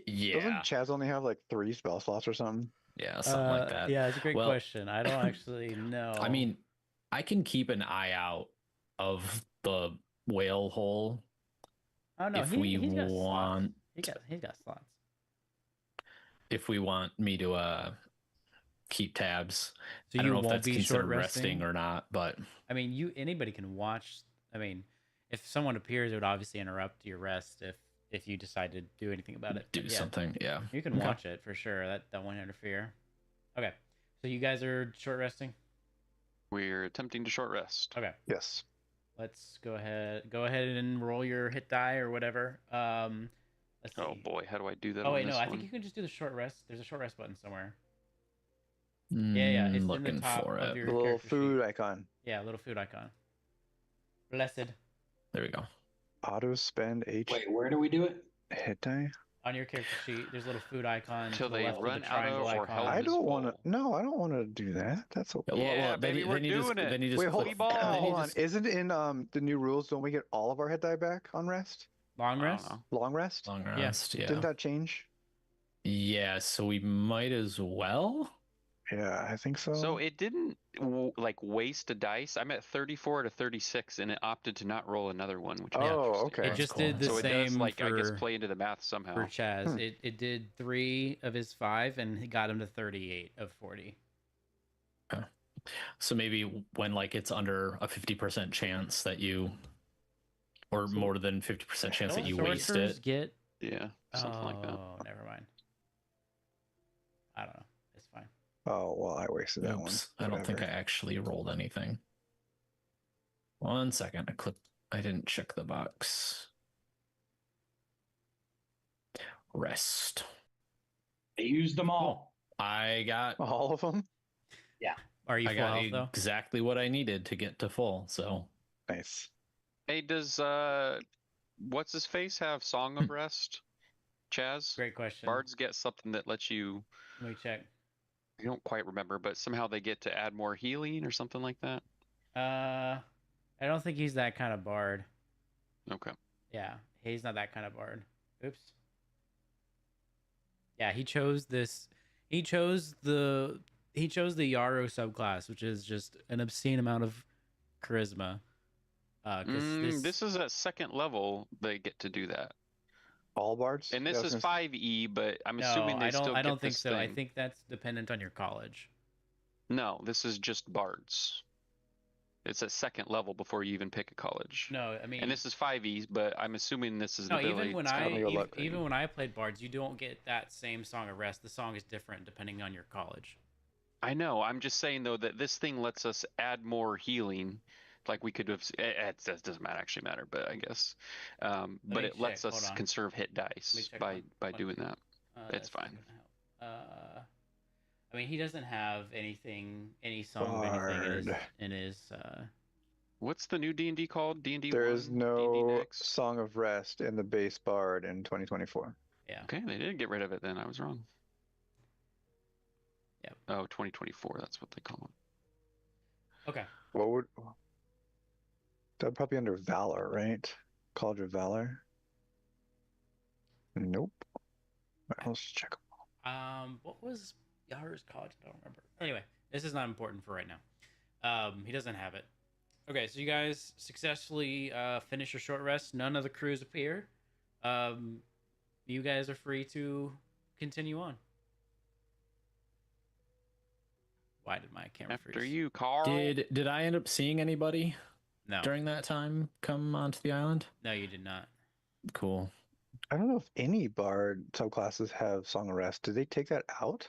Yeah. Doesn't Chaz only have like 3 spell slots or something? Yeah, something like that. Yeah, it's a great Well, question. I don't actually know. I mean, I can keep an eye out of the whale hole oh no, if we he's got slots. want. He's got slots. If we want me to keep tabs. So I don't you know if won't that's be considered short resting resting or not, but I mean, anybody can watch. I mean, if someone appears, it would obviously interrupt your rest if you decide to do anything about it. do But yeah, something. Yeah. you can Okay. watch it for sure. That won't interfere. Okay, so you guys are short resting. We're attempting to short rest. Okay, Yes. let's go ahead. Go ahead and roll your hit die or whatever. Let's see. Oh boy, how do I do that? Oh on wait, this no, I one? think you can just do the short rest. There's a short rest button somewhere. Yeah, it's in the looking top for of it. your The little character food sheet. icon. Yeah, little food icon. Blessed. There we go. Auto spend H Wait, where do we do it? hit die. On your character sheet, there's a little food icon Till to the they left of run the out of triangle or icon. health I is don't want to. full. No, I don't want to do that. That's okay. Yeah, baby, we're doing it. Then you just Wait, hold, click, ball. then you hold on. just- Isn't in the new rules? Don't we get all of our hit die back on rest? Long I don't rest? know. Long rest? long Yeah. rest. Yeah. Didn't that change? Yeah. So we might as well. Yeah, I think so. So it didn't like waste a dice. I'm at 34 to 36, and it opted to not roll another one, which is Oh, interesting. okay. It That's just cool. did the So it same does like for, I guess play into the math somehow. for Chaz. Hmm. It did 3 of his 5 and he got him to 38 of 40. So maybe when like it's under a 50% chance that you, or So- more than 50% chance that Don't you waste sorcerers it. get Yeah, something like that. Oh, never mind. I don't know. It's fine. Oh well, I wasted that one. Oops. I don't think I Whatever. actually rolled anything. 1 second. I didn't check the box. Rest. I used them all. I got All of them. Are you I full got health though? exactly what I needed to get to full. So Nice. Hey, does what's his face have Song of Rest? Chaz? Great question. Bards get something that lets you. Let me check. I don't quite remember, but somehow they get to add more healing or something like that. I don't think he's that kind of bard. Okay. Yeah, he's not that kind of bard. Oops. Yeah, he chose this. He chose the Yarrow subclass, which is just an obscene amount of charisma. This is at second level. They get to do that, All bards. and Yeah, this I was is gonna 5e. But I'm no, assuming they still I get don't think this so. I thing. think that's dependent on your college. No, this is just bards. It's at second level before you even pick a college. No, I mean, And this is 5e, but I'm assuming this is no. an ability. Even when it's kind of I a your even, luck thing. even when I played bards, you don't get that same song of rest. The song is different depending on your college. I know. I'm just saying though that this thing lets us add more healing. Like we could have. It doesn't actually matter, but I guess. But me it lets check, hold us on. conserve hit Let me dice check by one doing thing. that. That's It's not fine. gonna help. I mean, he doesn't have any song of anything Bard. in his What's the new D&D called? D&D There 1? is D&D no next? Song of Rest in the base bard in 2024. yeah. Okay, they did get rid of it then. I was wrong. Yep. Oh, 2024. That's what they call it. Okay. What would that'd probably under Valor, right? College of Valor. Nope. Right, let's check. What was Yara's college? I don't remember. Anyway, this is not important for right now. He doesn't have it. Okay, so you guys successfully finish your short rest. None of the crews appear. You guys are free to continue on. Why did my camera After freeze? you, Carl. did I end up seeing anybody No, during that time come onto the island? no, you did not. Cool. I don't know if any bard subclasses have Song of Rest. Did they take that out?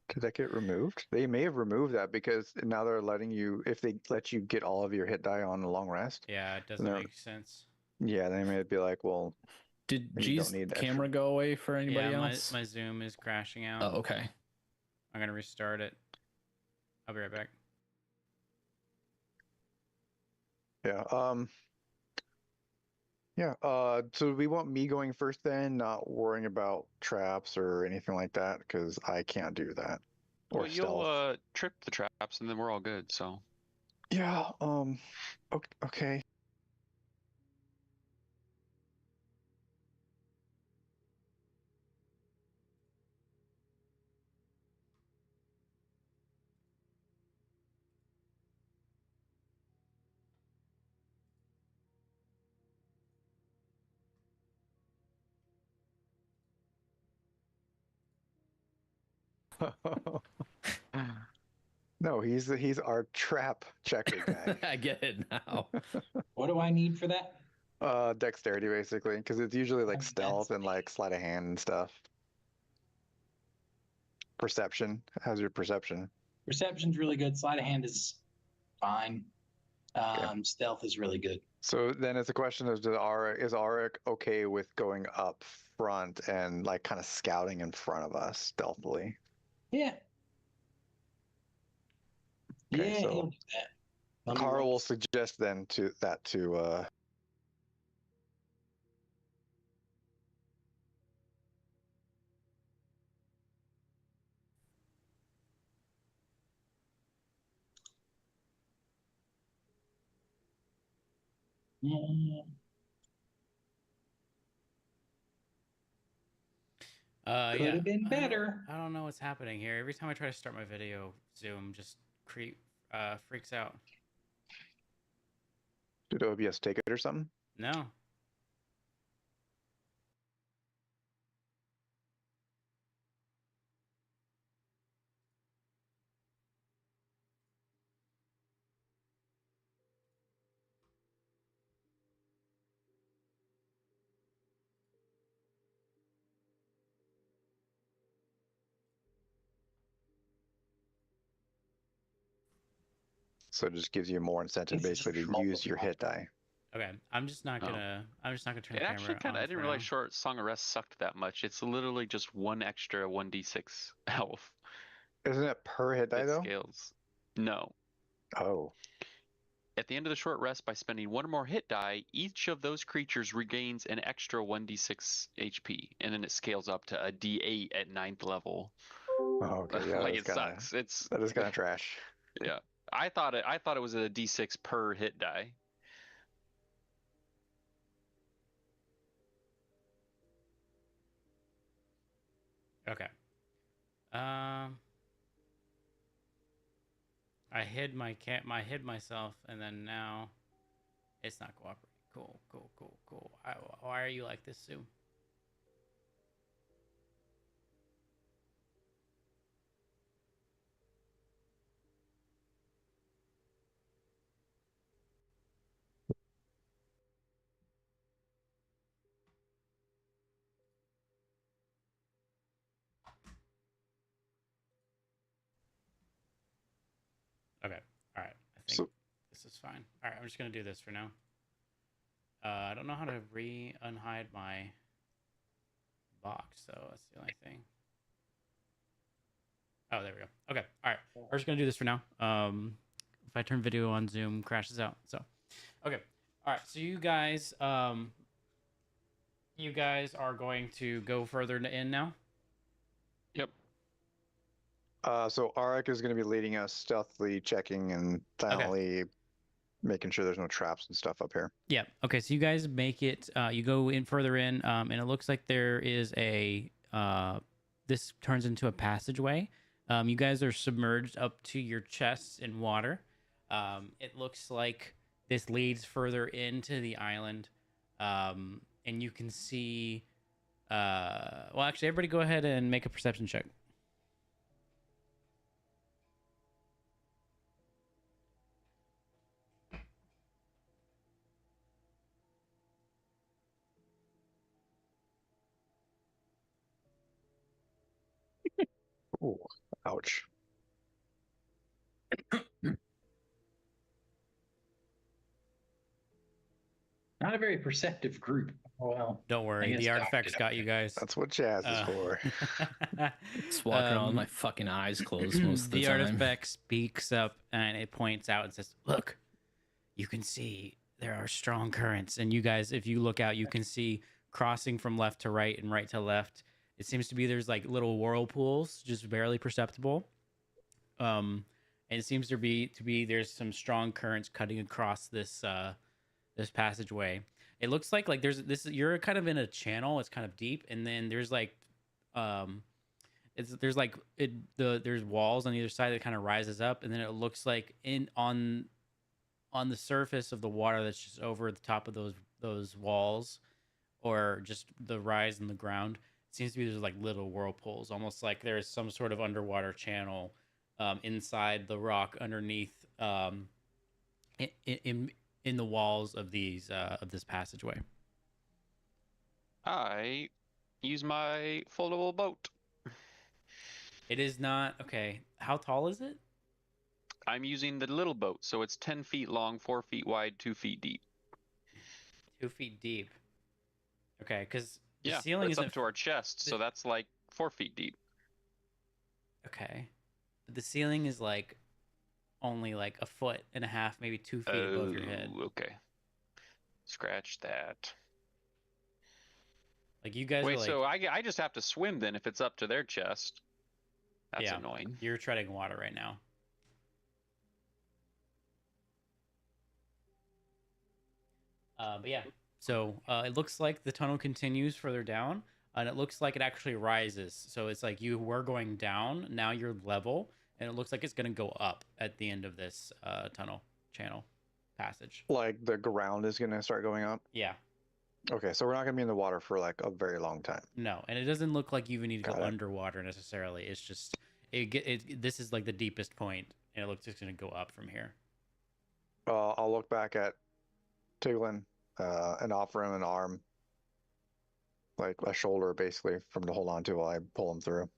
Did that get removed? They may have removed that because now they're letting you, if they let you get all of your hit die on a long rest, Yeah, it doesn't No. make sense. yeah, they may be like, well, Did You don't G's need the camera extra- go away for anybody Yeah, else? my Zoom is crashing out. Oh, okay. I'm gonna restart it. I'll be right back. yeah. Yeah, so we want me going first then, not worrying about traps or anything like that, because I can't do that. Or Well, you'll stealth. trip the traps and then we're all good. So Yeah, okay. No, he's our trap checker guy. I get it now. What do I need for that? Dexterity basically, because it's usually like That's stealth and me. like sleight of hand and stuff. Perception. How's your perception? Perception's really good. Sleight of hand is fine. Stealth is really good. So then it's a question of is Auric okay with going up front and like kind of scouting in front of us stealthily? Yeah. Okay, Yeah, so he'll do that. Let me Carl roll. will suggest then to Yeah. Could Yeah. have been better. I don't know what's happening here. Every time I try to start my video, Zoom just freaks out. did OBS take it or something? No. So it just gives you more incentive It's just basically to use your hit die. Okay. I'm just not Oh. gonna turn the It camera actually kind on of, I didn't for realize now. short Song of Rest sucked that much. It's literally just one extra 1d6 health. Isn't it per hit die It though? scales. No. Oh. At the end of the short rest, by spending one or more hit die, each of those creatures regains an extra 1d6 HP, and then it scales up to a d8 at 9th level. Oh, okay, yeah, Like that's it kinda, sucks. It's that is kind of trash. yeah. I thought it was a d6 per hit die. Okay. I hid I hid myself, and then now it's not cooperating. Cool. Why are you like this, Sue? Okay. All right. I think So this is fine. All right. I'm just gonna do this for now. I don't know how to unhide my box, so that's the only thing. Oh, there we go. Okay. All right. We're just gonna do this for now. If I turn video on, Zoom crashes out. So, okay. All right. So you guys are going to go further in now. Yep. so Auric is going to be leading us stealthily checking and silently making sure there's no traps and stuff up here. Yeah. Okay. So you guys make it. You go in further in, and it looks like there is a. This turns into a passageway. You guys are submerged up to your chests in water. It looks like this leads further into the island, and you can see. Well, actually, everybody, go ahead and make a perception check. Ooh, ouch. Not a very perceptive group. Well, Don't I worry, guess the Doc artifacts did got you guys. That's what Jazz is for. Just walking around with my fucking eyes closed most of the The time. artifact speaks up and it points out and says, "Look, you can see there are strong currents, and you guys, if you look out, you can see crossing from left to right and right to left. It seems to be there's like little whirlpools, just barely perceptible. And it seems to be there's some strong currents cutting across this this passageway. It looks like there's this. You're kind of in a channel. It's kind of deep, and then there's like there's walls on either side that kind of rises up, and then it looks like on the surface of the water that's just over the top of those walls, or just the rise in the ground, seems to be there's like little whirlpools, almost like there's some sort of underwater channel inside the rock underneath in the walls of these of this passageway. I use my foldable boat. It is not okay. How tall is it? I'm using the little boat, so it's 10 feet long, 4 feet wide, 2 feet deep. 2 feet deep. Okay, because the Yeah, ceiling it's isn't up to our chest, so that's like 4 feet deep. okay. But the ceiling is like only like a foot and a half, maybe 2 feet above your head. Okay. Scratch that. Like you guys Wait, are like, so I just have to swim then if it's up to their chest. That's Yeah. annoying. you're treading water right now. But yeah, so it looks like the tunnel continues further down, and it looks like it actually rises. So it's like you were going down, now you're level, and it looks like it's going to go up at the end of this tunnel channel passage. Like the ground is gonna start going up. Yeah, Okay, so we're not gonna be in the water for like a very long time. no, and it doesn't look like you even need to go Got it. underwater necessarily. It's just this is like the deepest point, and it looks like it's going to go up from here. I'll look back at Tiglin and offer him an arm, like a shoulder, basically, for him to hold on to while I pull him through.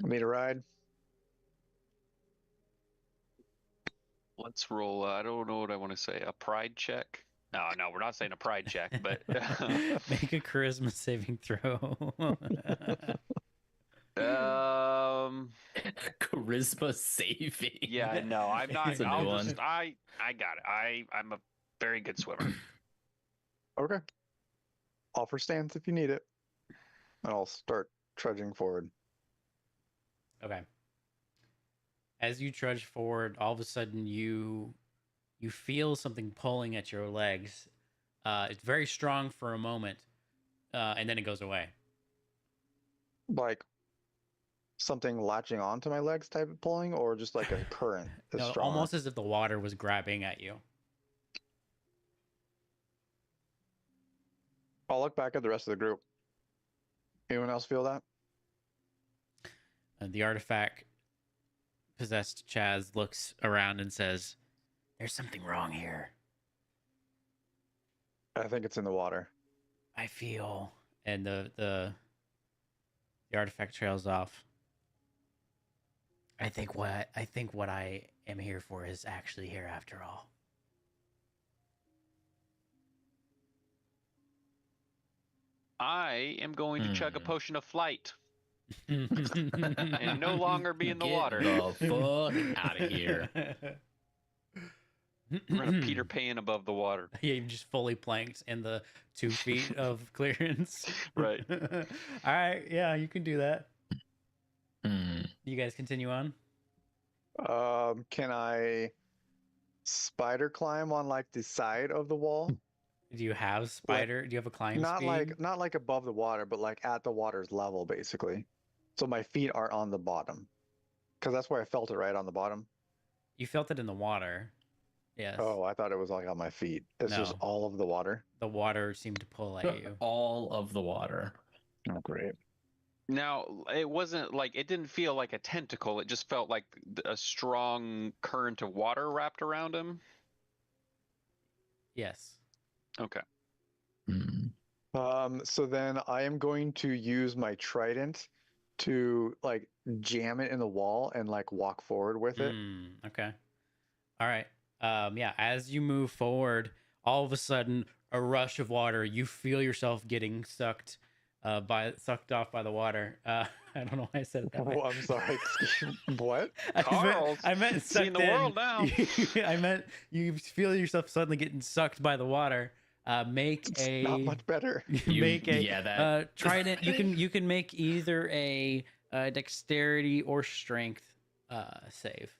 Need a ride? Let's roll. I don't know what I want to say. A pride check? No, we're not saying a pride check, but Make a charisma saving throw. Charisma saving. Yeah, no, I'm not. That's a new I'll one. just, I got it. I'm a very good swimmer. Okay. Offer stance if you need it. And I'll start trudging forward. Okay. As you trudge forward, all of a sudden you feel something pulling at your legs. It's very strong for a moment, and then it goes away. Like something latching onto my legs type of pulling, or just like a current that's No, strong? almost as if the water was grabbing at you. I'll look back at the rest of the group. Anyone else feel that? The artifact possessed Chaz looks around and says, "There's something wrong here. I think it's in the water. I feel." And the artifact trails off. I think what I am here for is actually here after all. I am going to chug a potion of flight and And no longer be in the Get water. the fuck out of here. I'm gonna Peter Pan above the water. Yeah, you just fully planked in the 2 feet of clearance. Right. All right. Yeah, you can do that. Hmm. You guys continue on. Can I spider climb on like the side of the wall? Do you have spider? Do you have a climb Not speed? not like above the water, but like at the water's level, basically. So my feet are on the bottom, because that's where I felt it, right on the bottom. You felt it in the water. Yes. Oh, I thought it was like on my feet. It's just No. all of the water. The water seemed to pull at you. All of the water. Oh, great. Now, it wasn't like, it didn't feel like a tentacle. It just felt like a strong current of water wrapped around him. Yes. Okay. Hmm. So then I am going to use my trident to like jam it in the wall and like walk forward with it. Okay. All right. Yeah, as you move forward, all of a sudden a rush of water, you feel yourself getting sucked off by the water. I don't know why I said it that way. Oh, I'm sorry. What? Carl's I meant seeing sucked the in. world now. I meant you feel yourself suddenly getting sucked by the water. Make It's a not much better. make a yeah, that- trident. You can make either a dexterity or strength save.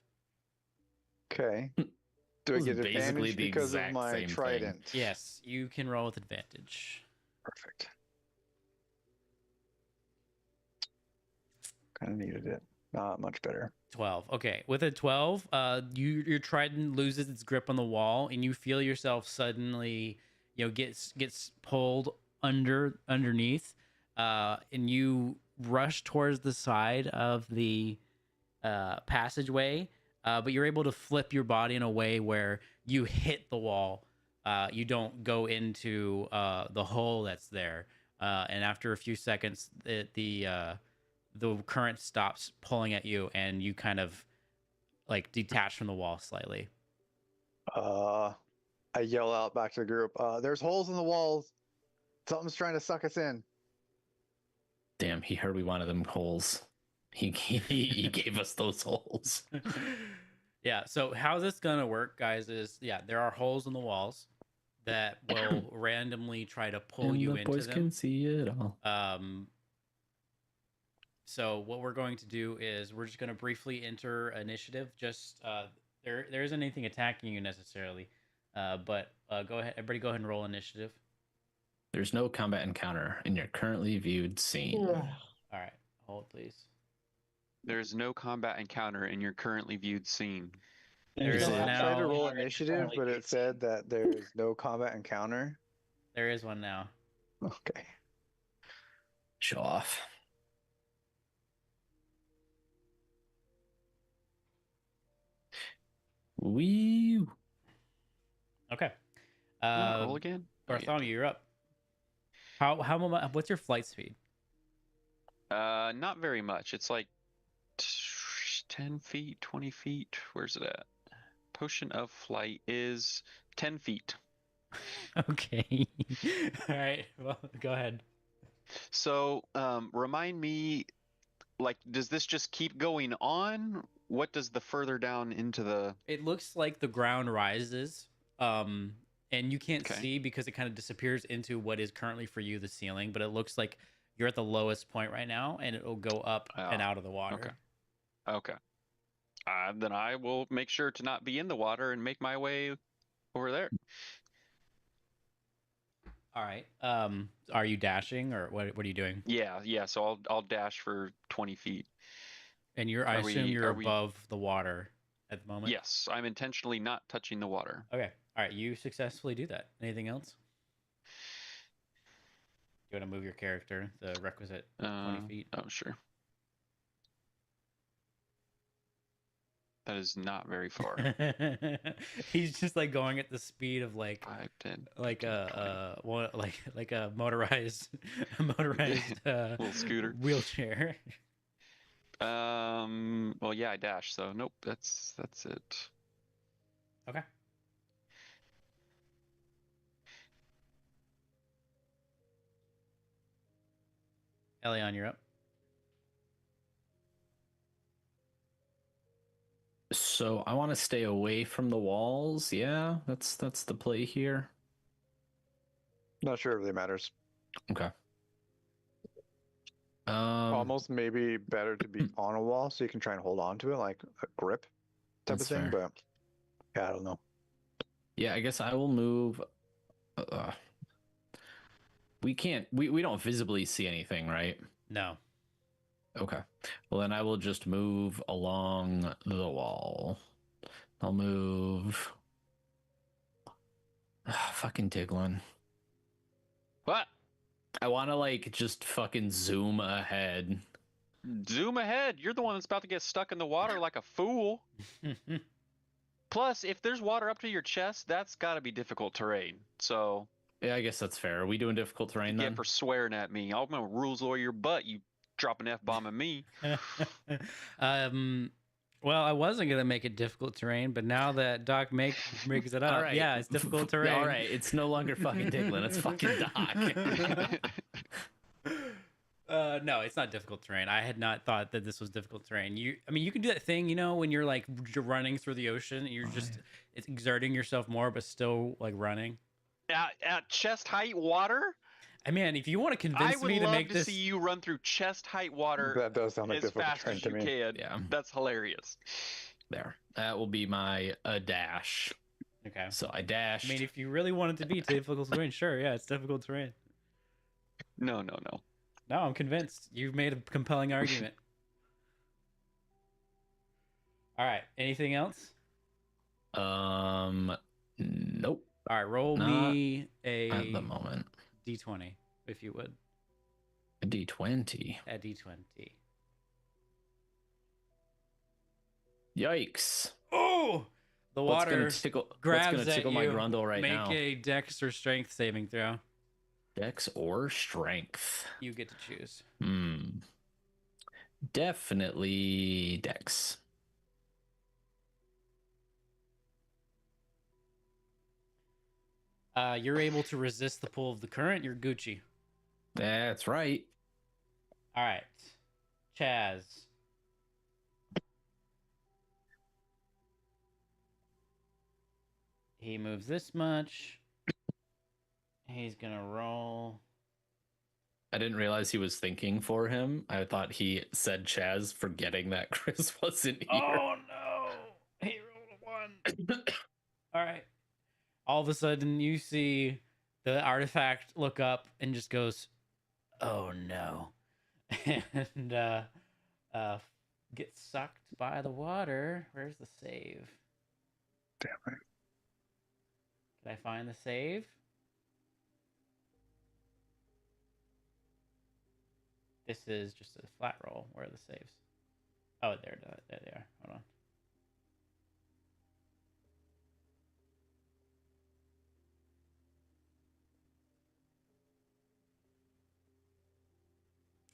Okay. Do I was get basically advantage the because of exact my same thing. trident? Yes, you can roll with advantage. Perfect. Kind of needed it. Not much better. 12. Okay. With a 12, your trident loses its grip on the wall and you feel yourself suddenly, gets pulled underneath, and you rush towards the side of the passageway, but you're able to flip your body in a way where you hit the wall. You don't go into the hole that's there, and after a few seconds, the current stops pulling at you, and you kind of like detach from the wall slightly. I yell out back to the group. There's holes in the walls. Something's trying to suck us in. Damn, he heard we wanted them holes. He gave us those holes. Yeah. So how's this gonna work, guys? Is there are holes in the walls that will randomly try to pull And you the into boys them. can see it all. So what we're going to do is we're just going to briefly enter initiative. Just there isn't anything attacking you necessarily, but go ahead, everybody, go ahead and roll initiative. There's no combat encounter in your currently viewed scene. All right, hold please. There's no combat encounter in your currently viewed scene. There There's is no I tried to now. roll initiative, but it said that there's no combat encounter. There is one now. Okay. Show off. Wee. Okay. Roll again. Bartholomew, you're up. What's your flight speed? Not very much. It's like 10 feet, 20 feet. Where's it at? Potion of flight is 10 feet. Okay. All right. Well, go ahead. So, remind me, like, does this just keep going on? What does the further down into the... It looks like the ground rises, and you can't Okay. see because it kind of disappears into what is currently for you the ceiling. But it looks like you're at the lowest point right now, and it'll go up and out of the water. Okay. Then I will make sure to not be in the water and make my way over there. All right. Are you dashing or what are you doing? Yeah. So I'll dash for 20 feet. And I Are we- assume you're are we- above the water at the moment. Yes, I'm intentionally not touching the water. Okay. All right. You successfully do that. Anything else? You want to move your character the requisite 20 feet? Oh, sure. That is not very far. He's just like going at the speed of like 5, 10, like 15, a like a motorized little scooter. wheelchair. Well, yeah, I dash, so nope, that's it. Okay. Elion, you're up. So I want to stay away from the walls. Yeah, that's the play here. Not sure if it matters. Okay. Almost maybe better to be on a wall so you can try and hold on to it like a grip type That's of thing. fair. But yeah, I don't know. Yeah, I guess I will move. We can't. We don't visibly see anything, right? No. Okay. Well, then I will just move along the wall. I'll move. Fucking Tiglin. What? I want to like just fucking zoom ahead. Zoom ahead. You're the one that's about to get stuck in the water like a fool. Plus, if there's water up to your chest, that's got to be difficult terrain. So Yeah, I guess that's fair. Are we doing difficult terrain get then? for swearing at me. I'm gonna rules lawyer your butt. You drop an F-bomb at me. Well, I wasn't gonna make it difficult terrain, but now that Doc makes it up, All right. yeah, it's difficult terrain. All right, it's no longer fucking Tiglin. It's fucking Doc. No, it's not difficult terrain. I had not thought that this was difficult terrain. You can do that thing, when you're like you're running through the ocean, and you're just it's exerting yourself more, but still like running. At chest height water? I mean, if you want to I convince would me to love make to this, see you run through chest height water That does sound like as difficult fast terrain as to you me. can. Yeah. That's hilarious. There. That will be my dash. okay. So I dashed. I mean, if you really want it to be difficult terrain, sure, yeah, it's difficult terrain. No. No, I'm convinced. You've made a compelling argument. All right. Anything else? Nope. All right. Roll Not me a At the moment. d20. if you would. A D20. A D20. Yikes. Oh! The What's water gonna tickle? What's grabs gonna at tickle my you. grundle right Make now? a Dex or Strength saving throw. Dex or strength? You get to choose. Definitely Dex. You're able to resist the pull of the current. You're Gucci. That's right. All right. Chaz. He moves this much. He's going to roll. I didn't realize he was thinking for him. I thought he said Chaz, forgetting that Chris wasn't here. Oh, no. He rolled a 1. All right. All of a sudden, you see the artifact look up and just goes, oh, no. And gets sucked by the water. Where's the save? Damn it. Can I find the save? This is just a flat roll. Where are the saves? Oh, there they are. Hold on.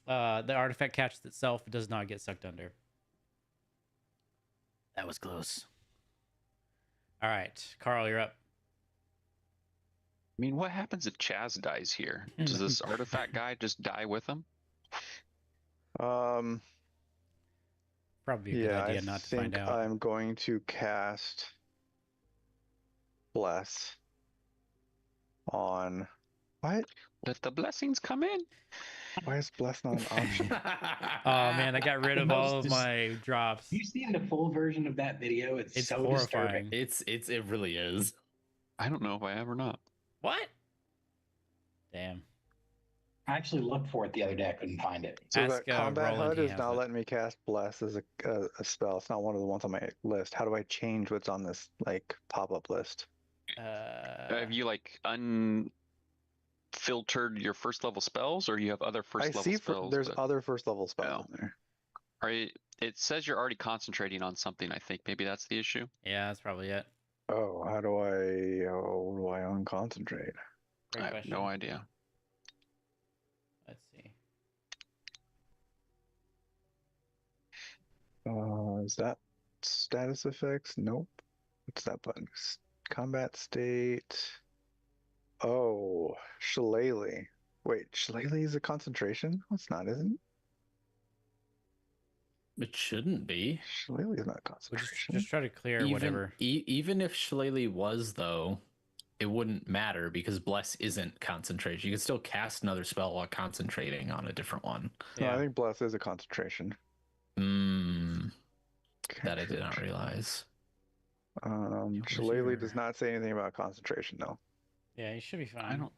The artifact catches itself. It does not get sucked under. That was close. All right, Carl, you're up. I mean, what happens if Chaz dies here? Does this artifact guy just die with him? Um, Probably a good yeah, idea I not to think find out. I'm going to cast Bless on what? Let the blessings come in. Why is Bless not an option? Oh man, I got rid of all of Just- my drops. You seen the full version of that video? It's so horrifying. disturbing. It really is. I don't know if I have or not. What? Damn. I actually looked for it the other day. I couldn't find it. So Ask, that combat Roland, HUD he is has not it. letting me cast Bless as a spell. It's not one of the ones on my list. How do I change what's on this like pop-up list? Have you like unfiltered your first level spells, or you have other first I level see spells? there's but- other first level spells Oh. in there. It says you're already concentrating on something. I think maybe that's the issue. Yeah, that's probably it. Oh, how do I unconcentrate? Great I have question. no idea. Let's see. Is that status effects? Nope. What's that button? Combat state. Oh, Shillelagh. Wait, Shillelagh is a concentration? No, it's not, isn't it? It shouldn't be. Shillelagh is not We'll concentration. just try to clear whatever. Even if Shillelagh was, though, it wouldn't matter because Bless isn't concentration. You can still cast another spell while concentrating on a different one. No, Yeah. I think Bless is a concentration. That I did not realize. Shillelagh does not say anything about concentration, though. Yeah, you should be fine. I don't.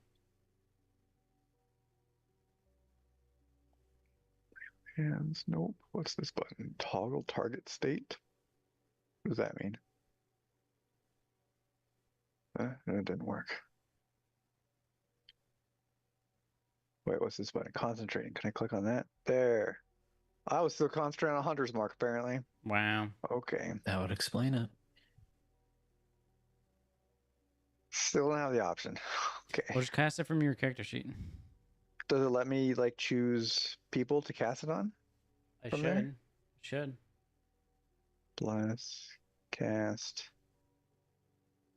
Hands, nope. What's this button? Toggle target state? What does that mean? It didn't work. Wait, what's this button? Concentrating. Can I click on that? There. I was still concentrating on Hunter's Mark, apparently. Wow. Okay. That would explain it. Still don't have the option. Okay. We'll just cast it from your character sheet. Does it let me like choose people to cast it on? I From should. there? Should. Bless, cast.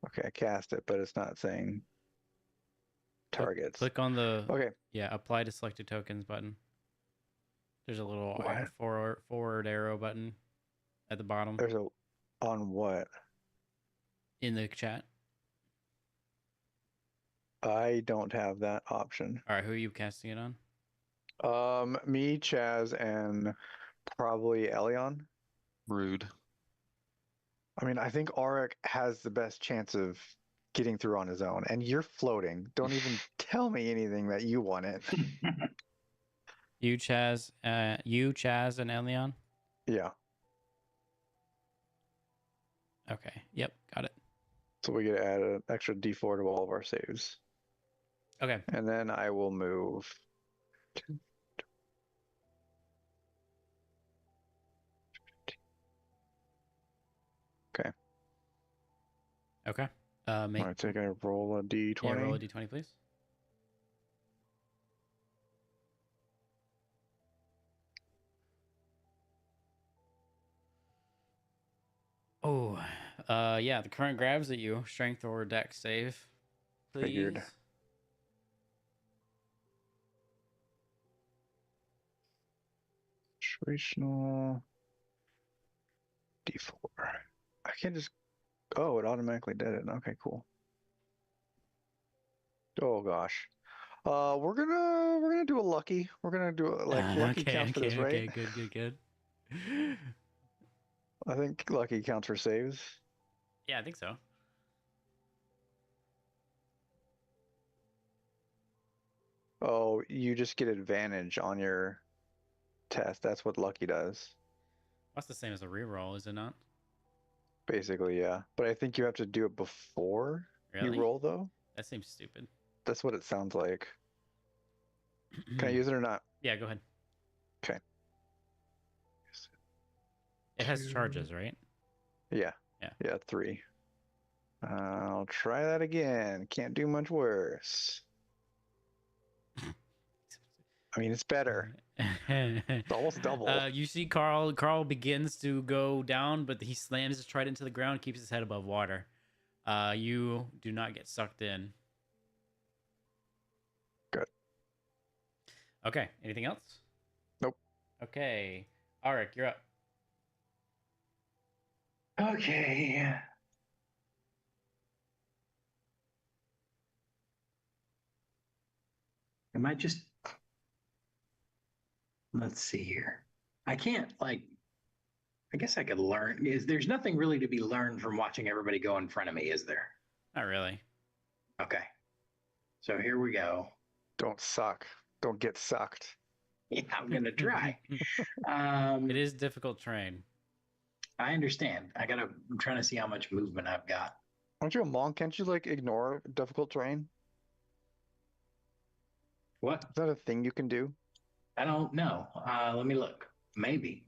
Okay, I cast it, but it's not saying targets. Click on the Okay, apply to selected tokens button. There's a little What? forward arrow button at the bottom there's a on what? in the chat. I don't have that option. All right, who are you casting it on? Me, Chaz, and probably Elion. Rude. I mean, I think Auric has the best chance of getting through on his own, and you're floating. Don't even tell me anything that you want it. You, Chaz, and Elion. Yeah, Okay. Yep, got it. so we get to add an extra D4 to all of our saves. Okay. And then I will move. Okay. I'm Make gonna take a roll a d20. yeah, roll a d20, please. Oh, yeah. The current grabs at you. Strength or dex save, please. Figured. Situational d4. I can't just. Oh, it automatically did it. Okay, cool. Oh gosh. We're gonna do a lucky. We're gonna do a, like lucky okay, counts for okay, this, right? okay. Good. I think lucky counts for saves. Yeah, I think so. Oh, you just get advantage on your test. That's what lucky does. That's the same as a reroll, is it not? Basically, yeah. But I think you have to do it before Really? you roll, though. That seems stupid. That's what it sounds like. Can I use it or not? Yeah, go ahead. Okay. It has Two. charges, right? Yeah. Yeah. Yeah, 3. I'll try that again. Can't do much worse. I mean, it's better. It's almost double. You see Carl. Carl begins to go down, but he slams his trident into the ground, keeps his head above water. You do not get sucked in. Good. Okay. Anything else? Nope. Okay. Arik, you're up. Okay. Am I just? Let's see here. I can't like. I guess I could learn. There's nothing really to be learned from watching everybody go in front of me, is there? Not really. Okay. So here we go. Don't suck. Don't get sucked. Yeah, I'm gonna try. It is difficult terrain. I understand. I'm trying to see how much movement I've got. Aren't you a monk? Can't you like ignore difficult terrain? What? Is that a thing you can do? I don't know. Let me look. Maybe.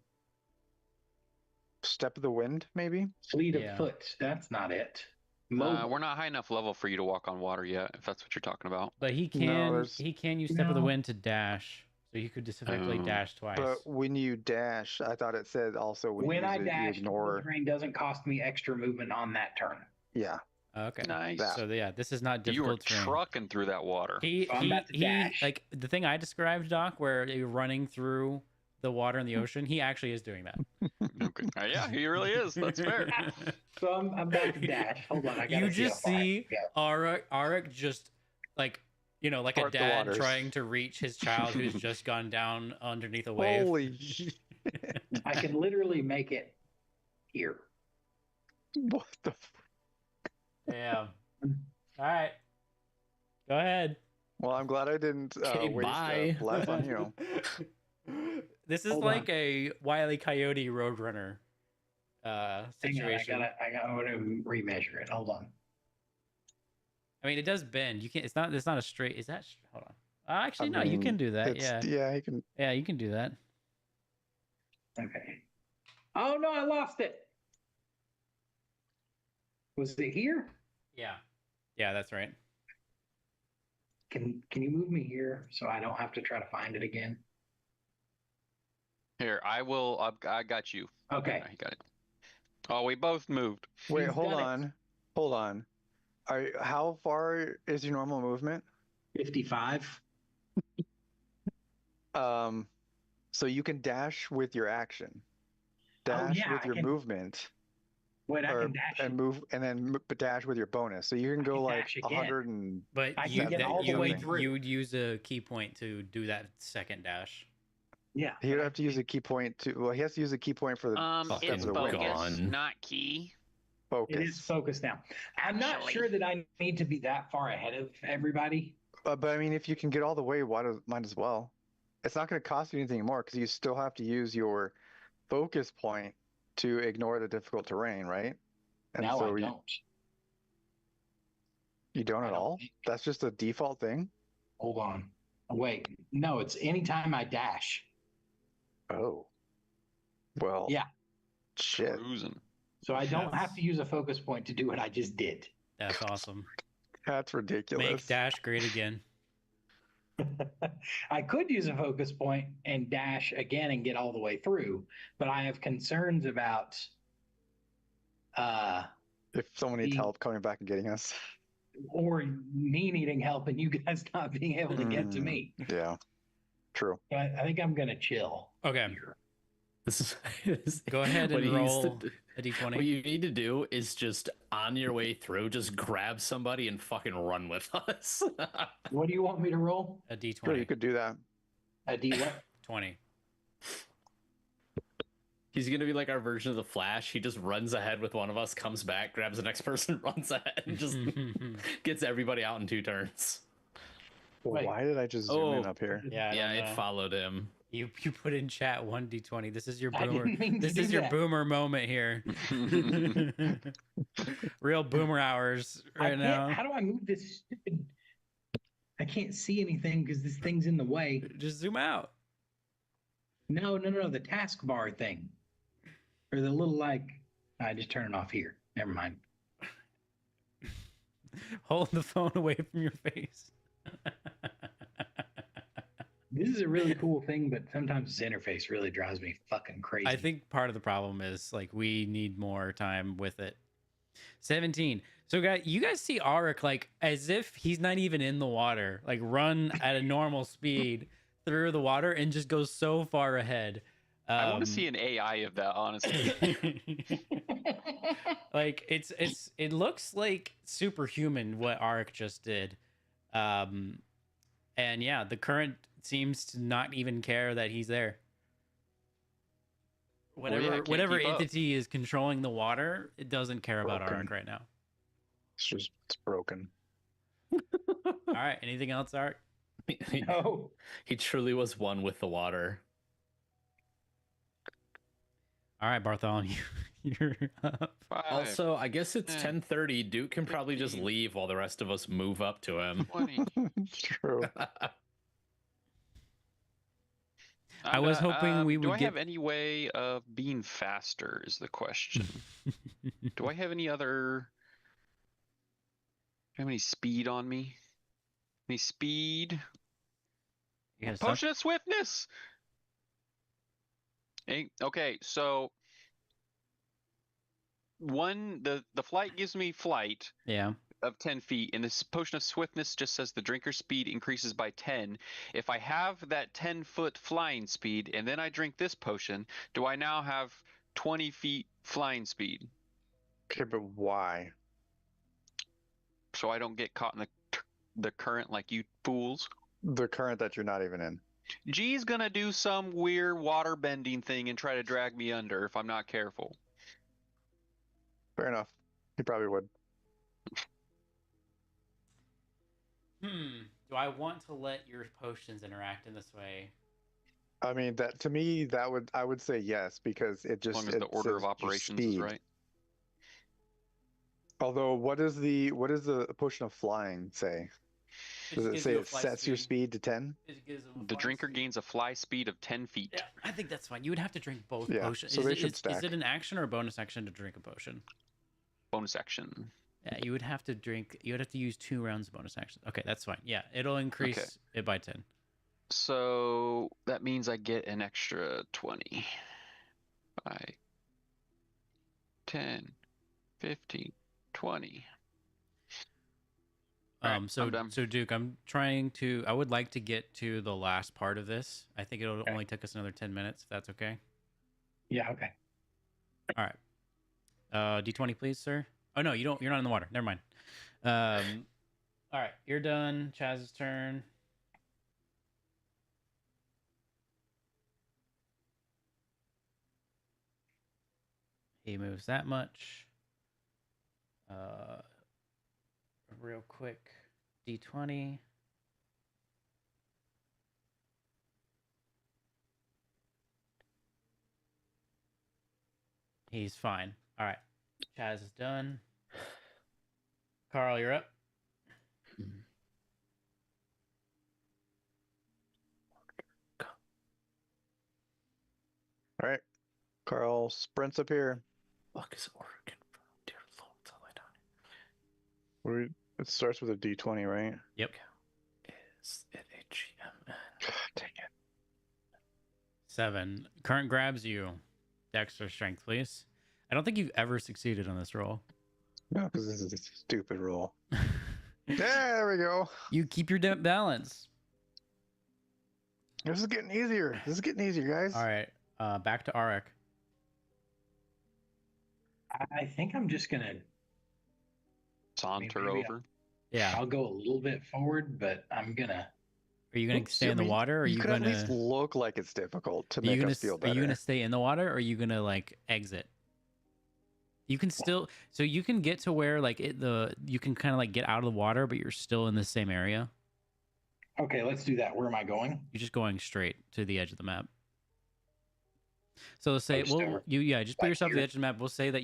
Step of the wind, maybe? Fleet Yeah. of foot. That's not it. We're not high enough level for you to walk on water yet, if that's what you're talking about. But he No, can there's- use step of the No. wind to dash. So you could specifically Oh. dash twice. But when you dash, I thought it said also when, When you I use it, dash, you ignore. the terrain doesn't cost me extra movement on that turn. Yeah. Okay. Nice. That. So yeah, this is not You were difficult terrain. trucking through that water. He I'm about to dash. like the thing I described, Doc, where you're running through the water in the ocean. He actually is doing that. Okay. Yeah, he really is. That's fair. So I'm about to dash. Hold on. I gotta You see just how far I see can Arik just like like Part a the dad waters. trying to reach his child who's just gone down underneath a wave. Holy shit. go. I can literally make it here. What the? Yeah. All right. Go ahead. Well, I'm glad I didn't Okay, waste bye. life on you. This is Hold like a Wile E. Coyote Roadrunner Hang on, situation. I want to remeasure it. Hold on. I mean, it does bend. You can't. It's not a straight. Is that? Hold on. Actually, I no. You mean, can do that. It's- Yeah. Yeah, you can. Yeah, you can do that. Okay. Oh no, I lost it. Was it here? Yeah. Yeah, that's right. Can you move me here so I don't have to try to find it again? Here, I will. I got you. Okay. I got it. Oh, we both moved. Wait, He's hold done it. on. Hold on. How far is your normal movement? 55. So you can dash with your action. Oh, Dash yeah, with I your can- movement. Wait, I or- can dash. and move and then dash with your bonus. So you can I go can like dash again. 100 and But I you can get that, all the you way would through. you would use a key point to do that second dash. Yeah. he would have to use a key point to. Well, he has to use a key point for the Fucking It's of the wind. focus, gone. not key. focus. It is focused now. I'm not Actually. sure that I need to be that far ahead of everybody. But I mean, if you can get all the way, might as well. It's not going to cost you anything more because you still have to use your focus point to ignore the difficult terrain, right? And No, so I don't. you don't I at don't all. think- That's just a default thing. Hold on. Wait, no, it's anytime I dash. Oh. Well. Yeah. Shit. Cruising. So I don't have That's- to use a focus point to do what I just did. That's awesome. That's ridiculous. Make Dash great again. I could use a focus point and dash again and get all the way through, but I have concerns about If someone needs the- help coming back and getting us. or me needing help and you guys not being able to get to me. Yeah. True. So I think I'm gonna chill. Okay. here. This is Go ahead what and he needs roll to- a d20. What you need to do is just on your way through, just grab somebody and fucking run with us. What do you want me to roll? A d20. Sure, you could do that. A D what? 20. He's gonna be like our version of the Flash. He just runs ahead with one of us, comes back, grabs the next person, runs ahead, and just gets everybody out in 2 turns. Well, Wait. why did I just zoom in Oh. up here? Yeah, I Yeah, don't it know. followed him. You put in chat 1d20. This is your I boomer. didn't mean to This do is your that. boomer moment here. Real boomer hours I right can't, now. how do I move this stupid? I can't see anything because this thing's in the way. Just zoom out. No, the taskbar thing. Or the little I just turn it off here. Never mind. Hold the phone away from your face. This is a really cool thing, but sometimes this interface really drives me fucking crazy. I think part of the problem is like we need more time with it. 17. So guys, you guys see Auric like as if he's not even in the water, like run at a normal speed through the water and just goes so far ahead. I want to see an AI of that, honestly. Like it looks like superhuman what Auric just did. And yeah, the current seems to not even care that he's there. Well, yeah, can't Whatever keep up. entity is controlling the water, it doesn't care about Broken. Auric right now. It's broken. All right, anything else, Art? No. He truly was one with the water. All right, Bartholomew, you're up. 5, Also, I guess it's 10, 10:30. Duke can probably just 15. leave while the rest of us move up to him. 20. True. I was hoping we Do would I get- have any way of being faster? Is the question. Do I have any other? Do I have any speed on me? Any speed? You got a Potion of swiftness. Okay, so the flight gives me flight Yeah. of 10 feet, and this potion of swiftness just says the drinker's speed increases by 10. If I have that 10-foot flying speed and then I drink this potion, do I now have 20 feet flying speed? Okay, but why? So I don't get caught in the current like you fools. The current that you're not even in. G's gonna do some weird water bending thing and try to drag me under if I'm not careful. Fair enough. He probably would. Do I want to let your potions interact in this way? I mean, that to me, I would say yes because it As just long as it the order of says your operations is speed. right. Although, what does the potion of flying say? Does it gives say you a it fly sets your speed to 10? It gives them a The fly drinker speed. gains a fly speed of 10 feet. Yeah, I think that's fine. You would have to drink both Yeah, potions. so is they it, should is stack. it an action or a bonus action to drink a potion? Bonus action. Yeah, you would have to drink. You would have to use 2 rounds of bonus action. Okay, that's fine. Yeah, it'll increase it by 10. So that means I get an extra 20. 5, 10, 15, 20. Alright, So I'm done. so Duke, I would like to get to the last part of this. I think it'll only take us another 10 minutes, if that's okay. Yeah, okay. All right. D20, please, sir. Oh no, you're not in the water. Never mind. All right, you're done. Chaz's turn. He moves that much. Real quick, D20. He's fine. All right. Chaz is done. Carl, you're up. All right. Carl sprints up here. Fuck is Oregon? Dear Lord, it's all the way down. It starts with a D20, right? Yep. Is it AGM? Dang it. 7. Current grabs you. Dex or strength, please. I don't think you've ever succeeded on this roll. No, because this is a stupid roll. Yeah, there we go. You keep your balance. This is getting easier. This is getting easier, guys. All right. Back to Arik. I think I'm just gonna. Saunter maybe over. Yeah. I'll go a little bit forward, but I'm gonna. Are you going to stay in the water, or are you you could going at least to? look like it's difficult to Are you make gonna us feel better. Are you gonna stay in the water, or are you gonna like exit? You can still, so you can get to where like you can kind of like get out of the water, but you're still in the same area. Okay, let's do that. Where am I going? You're just going straight to the edge of the map. So let's say, Just over. just put Like yourself to the here? edge of the map. We'll say that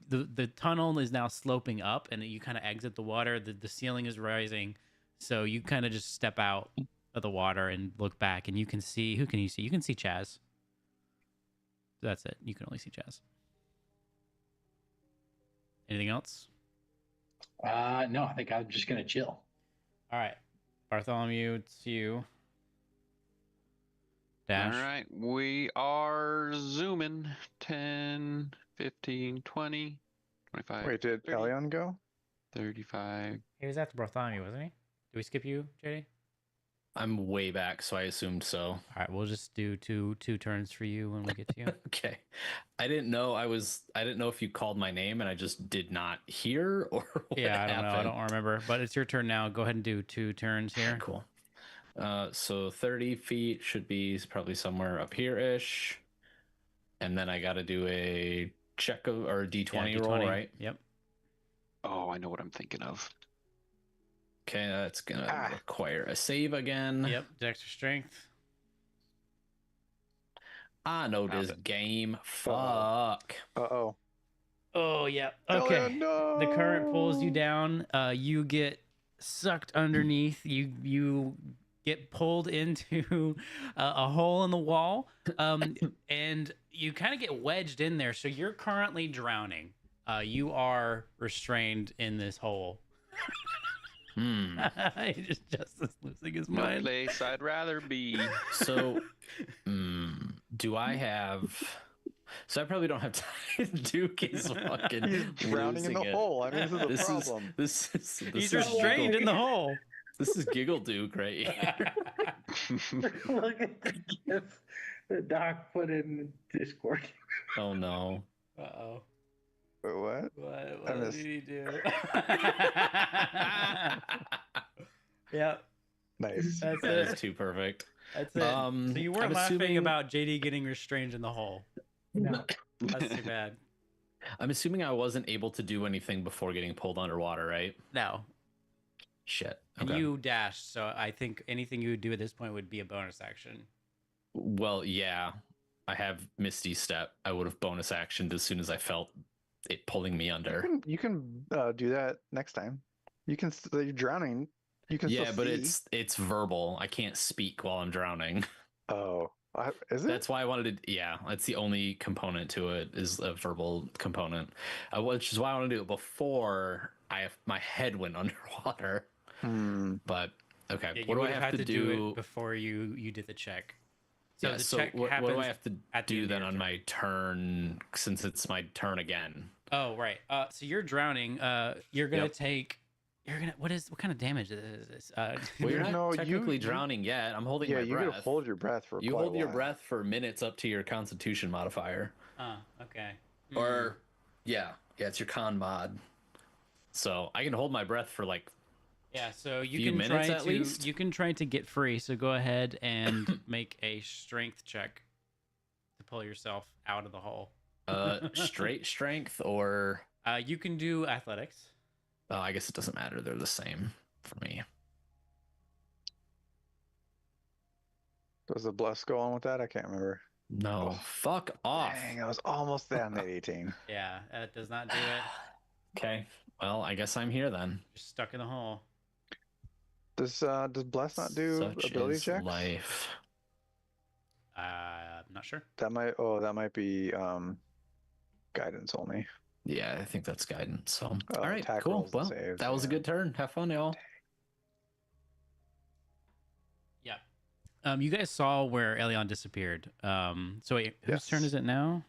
the tunnel is now sloping up, and you kind of exit the water. The ceiling is rising, so you kind of just step out of the water and look back, and you can see, who can you see? You can see Chaz. That's it. You can only see Chaz. Anything else? No, I think I'm just gonna chill. All right, Bartholomew, it's you. Dash. All right, we are zooming 10, 15, 20, 25, Wait, did 30, Elion go? 35. He was after Bartholomew, wasn't he? Did we skip you, JD? I'm way back, so I assumed so. All right, we'll just do two turns for you when we get to you. Okay. I didn't know if you called my name and I just did not hear or what Yeah, I don't know. I happened. don't remember. But it's your turn now. Go ahead and do 2 turns here. Cool. So 30 feet should be probably somewhere up here-ish. And then I got to do a check or a D20 Yeah, roll, right? Yep. Oh, I know what I'm thinking of. Okay, that's going to require a save again. Yep. Dexter strength. I know Found this it. game. Fuck. Uh-oh. Oh, yeah. Okay. Elion, no! The current pulls you down. You get sucked underneath. You get pulled into a hole in the wall, and you kind of get wedged in there. So you're currently drowning. You are restrained in this hole. Justice losing his No mind. place I'd rather be. So, do I have? So I probably don't have time. Duke is fucking He's drowning in the losing it. hole. I mean, this is a This problem. He's is restrained Giggle, in the hole. This is Giggle Duke right here. Look at the gif the doc put in Discord. Oh no. Uh-oh. Wait, what? What missed. did he do? Yep, Nice. that's That is it. too perfect. That's it. So you weren't I'm laughing assuming- about JD getting restrained in the hole. No. That's too bad. I'm assuming I wasn't able to do anything before getting pulled underwater, right? No. Shit. And Okay. you dashed, so I think anything you would do at this point would be a bonus action. Well, yeah. I have Misty Step. I would have bonus actioned as soon as I felt it pulling me under. You can do that next time. You can. You're drowning. You can. Yeah, still but see. it's verbal. I can't speak while I'm drowning. Oh, is it? That's why I wanted to. Yeah, that's the only component to it is a verbal component, which is why I want to do it before my head went underwater. But okay, Yeah, you what do would I have had to do do? it before you did the check. So Yeah, the so check what happens do I have to at the do end of then your on turn. my turn since it's my turn again? Oh, right. So you're drowning. You're gonna Yep. take. You're gonna. What kind of damage is this? Well, you're There's not you- technically drowning yet. I'm holding Yeah, my you breath. gotta hold your breath for. You quite a hold your while. breath for minutes up to your Constitution modifier. Okay. Or, yeah, it's your con mod. So I can hold my breath for like. Yeah, so you few can minutes try at to least? you can try to get free. So go ahead and make a strength check to pull yourself out of the hole. Straight strength or You can do athletics. I guess it doesn't matter. They're the same for me. Does the bless go on with that? I can't remember. No, fuck off. Dang, I was almost down at 18. Yeah, that does not do it. Okay, well, I guess I'm here then. You're stuck in the hole. Does bless not do Such ability is checks? life. I'm not Not sure. That might be guidance only. Yeah, I think that's guidance. So, all right, attack cool. rolls and Well, saves, that was a yeah. good turn. Have fun, y'all. Yeah. You guys saw where Elion disappeared. So wait, whose turn Yes. is it now?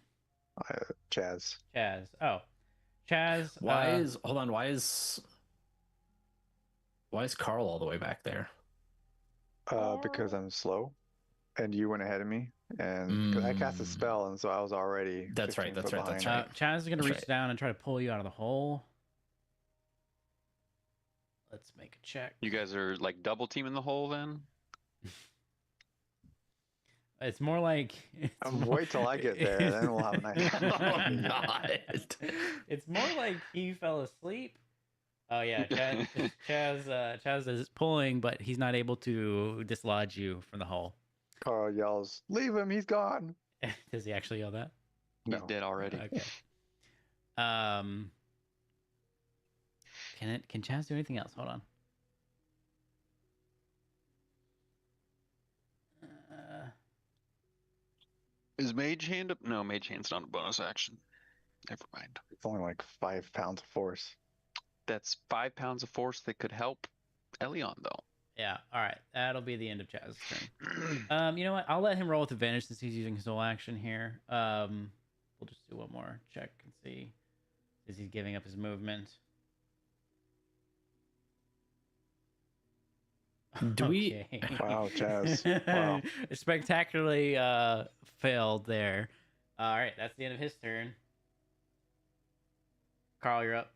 Chaz. Chaz. Oh, Chaz. Hold on? Why is Carl all the way back there? Because I'm slow, and you went ahead of me, and 'cause I cast a spell, and so I was already. That's right, 15 that's foot right, that's behind. right. Chaz is gonna That's reach right. down and try to pull you out of the hole. Let's make a check. You guys are like double teaming the hole then? It's more like. Wait till I get there, then we'll have a nice. Oh, not. It's more like he fell asleep. Oh yeah, Chaz is pulling, but he's not able to dislodge you from the hole. Carl yells, "Leave him! He's gone!" Does he actually yell that? He's No. dead already. Okay. Can Chaz do anything else? Hold on. Is Mage Hand up? No, Mage Hand's not a bonus action. Never mind. It's only like 5 pounds of force. That's 5 pounds of force that could help Elion, though. Yeah. All right. That'll be the end of Chaz's turn. You know what? I'll let him roll with advantage since he's using his whole action here. We'll just do one more check and see. Is he giving up his movement? Do we? Okay. Wow, Chaz. Wow. Spectacularly failed there. All right, that's the end of his turn. Carl, you're up.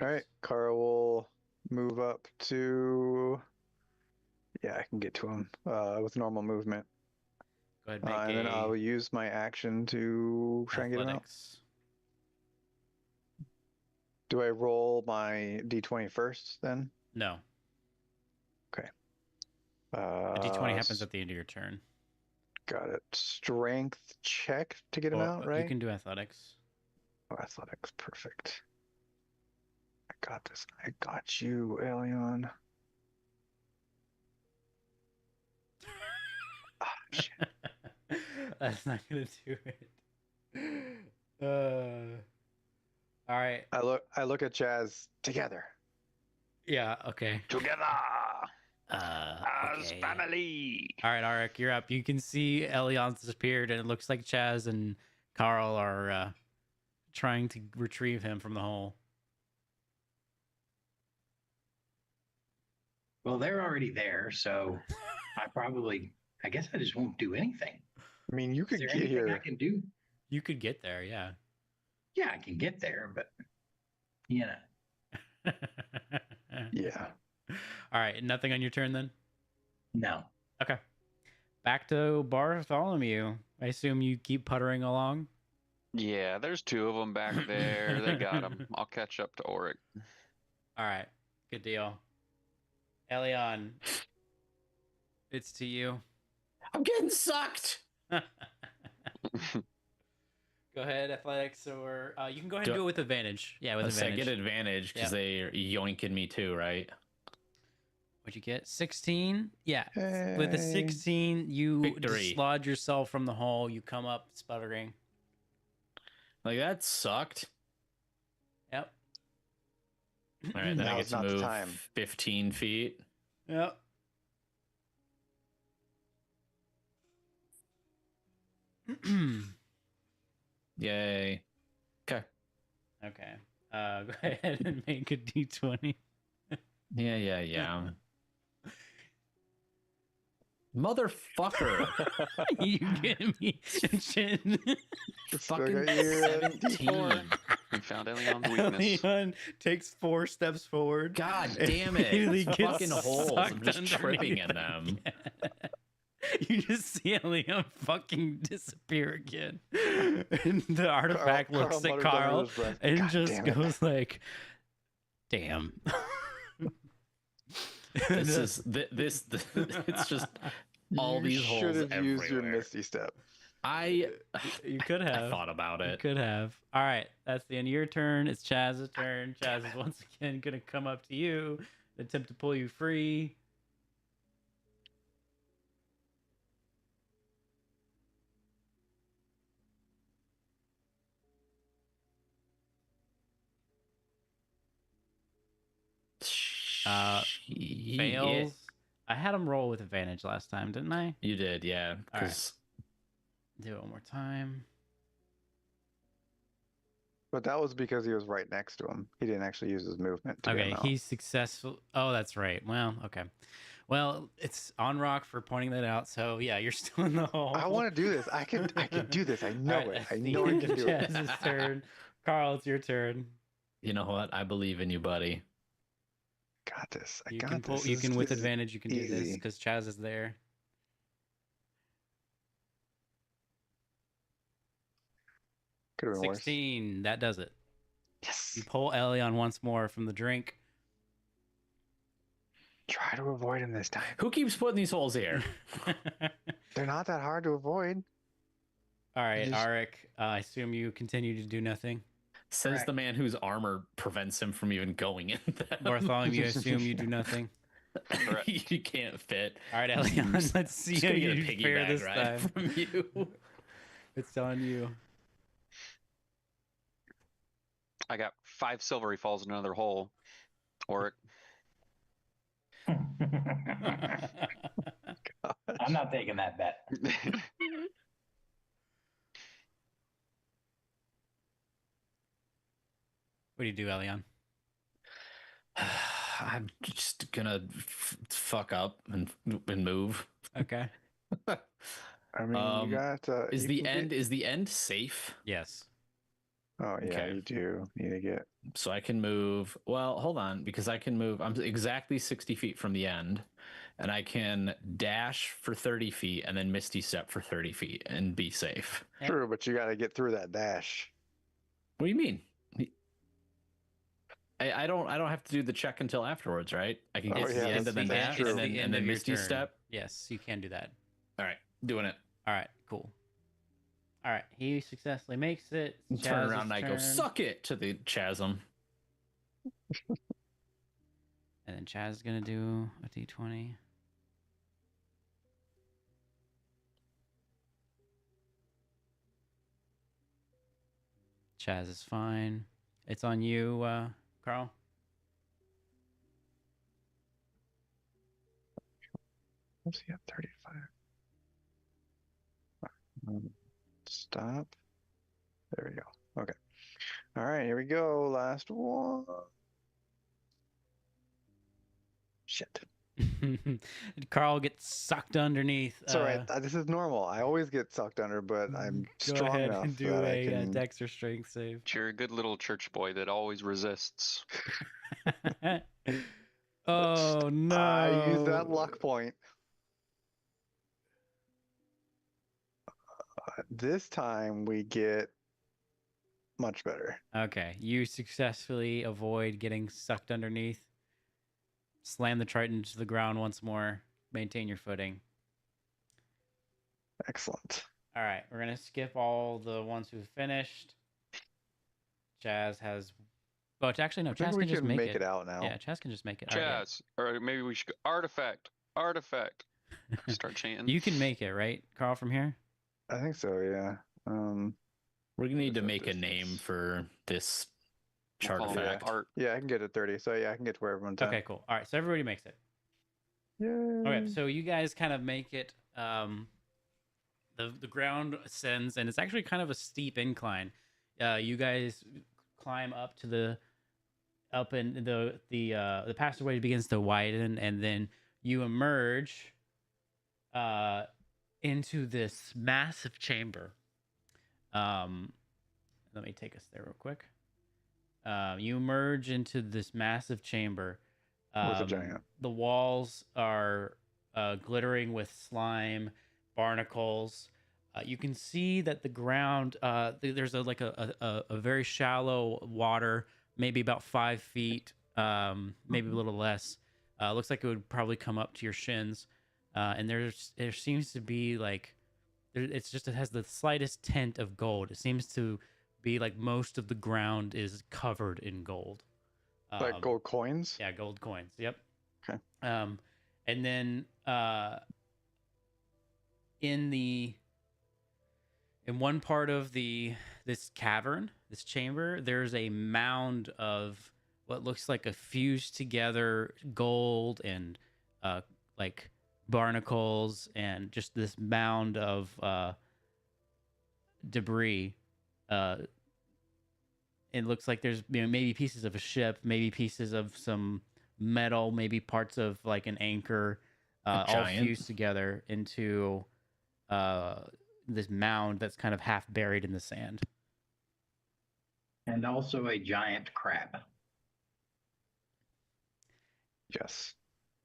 All right, Carl will move up to. Yeah, I can get to him with normal movement. Go ahead and make And then I will use my action to try and get him out. athletics. Do I roll my d20 first then? No, Okay. the d20 happens at the end of your turn. Got it. Strength check to get him Or out, right? You can do athletics. Oh, athletics, perfect. I got this. I got you, Elion. Ah, shit. That's not gonna do it. All right. I look at Chaz together. Yeah. Okay. Together as Okay. family. All right, Arik, you're up. You can see Elion's disappeared, and it looks like Chaz and Carl are trying to retrieve him from the hole. Well, they're already there, so I guess I just won't do anything. I mean, you Is could there get anything I here. can do? You could get there, yeah. Yeah, I can get there, but you know, Yeah. All right, nothing on your turn then? no. Okay. Back to Bartholomew. I assume you keep puttering along. Yeah, there's 2 of them back there. They got him. I'll catch up to Auric. All right, good deal. Elion, it's to you. I'm getting sucked. Go ahead, athletics, or you can go ahead Do and do it with advantage. Yeah, with Let's say I advantage. get advantage because they're yoinking me too, right? What'd you get? 16? Yeah. With a Hey. 16, you Victory. dislodge yourself from the hole. You come up sputtering. Like that sucked. Yep. All right, then I get Now's to not the move time. 15 feet. Yep. Yay. Okay. Okay. Go ahead and make a d20. Yeah. Motherfucker. You get me? Chin. Fucking got you at 17. We found Elion's weakness. Leon takes 4 steps forward. God damn it. Immediately It's gets fucking holes. I'm just sucked tripping underneath in them. again. You just see Leon fucking disappear again. And the artifact Carl looks at mutters under Carl his breath, and "God just damn it." goes like, damn. This is this it's just all You these holes should have used your everywhere. Misty Step. You could have. I thought about You it. could have. All right, that's the end of your turn. It's Chaz's turn. Chaz is once again gonna come up to you, attempt to pull you free. Yeah, Fails. I had him roll with advantage last time, didn't I? you did, yeah. All right. 'Cause Do it one more time. But that was because he was right next to him. He didn't actually use his movement to get Okay, him out. he's successful. Oh, that's right. Well, okay. Well, it's on Rock for pointing that out. So yeah, you're still in the hole. I want to do this. I can do this. I know All right, it. I that's know the I end can of do it. Chaz's turn. Carl, it's your turn. you know what? I believe in you, buddy. Got this. I You got can pull. this. You This can is- with this is advantage. You can do this easy. because Chaz is there. Could have been worse. 16. That does it. Yes. You pull Elion once more from the drink. Try to avoid him this time. Who keeps putting these holes here? They're not that hard to avoid. All right, Just- Arik. I assume you continue to do nothing. Says Correct. the man whose armor prevents him from even going in them. Bartholomew, I assume you do nothing. Correct. You can't fit. All right, Elion. Let's see Just how gonna get a you piggy fare bag this ride time. from you. It's on you. I got 5 silver. He falls in another hole. Or I'm not taking that bet. What do you do, Elion? I'm just gonna fuck up and move. Okay. I mean, you got. Is you the can end get- is the end safe? Yes. Oh yeah, Okay. you do need to get. So I can move. Well, hold on, because I can move. I'm exactly 60 feet from the end, and I can dash for 30 feet and then Misty Step for 30 feet and be safe. Yep. True, but you got to get through that dash. What do you mean? I don't have to do the check until afterwards, right? I can get Oh, to yeah, the end and then that's dash true. and then of your Misty turn. Step. Yes, you can do that. All right, doing it. All right, cool. All right, he successfully makes it. It's Turn Chaz's around and I go, turn. suck it to the chasm. And then Chaz is gonna do a d20. Chaz is fine. It's on you, Carl. What's he at? 35. Stop. There we go. Okay. All right, here we go. Last one. Shit. Carl gets sucked underneath. It's all right. This is normal. I always get sucked under, but I'm Go strong ahead enough and do that I a can. Dex or Strength save. you're a good little church boy that always resists. Oh no! I use that luck point. This time we get much better. Okay, you successfully avoid getting sucked underneath. Slam the trident to the ground once more. Maintain your footing. Excellent. All right, we're gonna skip all the ones who finished. Chaz has. Well, actually, no. I think Chaz we can just can make it out now. Yeah, Chaz can just make it. All right, Chaz, or maybe we should go artifact. Start chanting. yeah. You can make it, right, Carl? From here. I think so. Yeah. We're gonna need to What's that make a name distance? for this We'll call him artifact. Art. Yeah, I can get it 30. So yeah, I can get to where everyone's at. Okay, cool. All right, so everybody makes it. Yay. Okay, so you guys kind of make it. The ground ascends, and it's actually kind of a steep incline. You guys climb up to the and the passageway begins to widen, and then you emerge into this massive chamber. Let me take us there real quick. You emerge into this massive chamber. With a giant. The walls are glittering with slime, barnacles. You can see that the ground there's a very shallow water, maybe about 5 feet, maybe a little less. Looks like it would probably come up to your shins. And there seems to be it has the slightest tint of gold. It seems to be like most of the ground is covered in gold. Like gold coins? Yeah, gold coins. Yep. Okay. And then in one part of this cavern, this chamber, there's a mound of what looks like a fused together gold and like barnacles and just this mound of debris. It looks like there's maybe pieces of a ship, maybe pieces of some metal, maybe parts of like an anchor, all giant. fused together into this mound that's kind of half buried in the sand. And also a giant crab. Yes.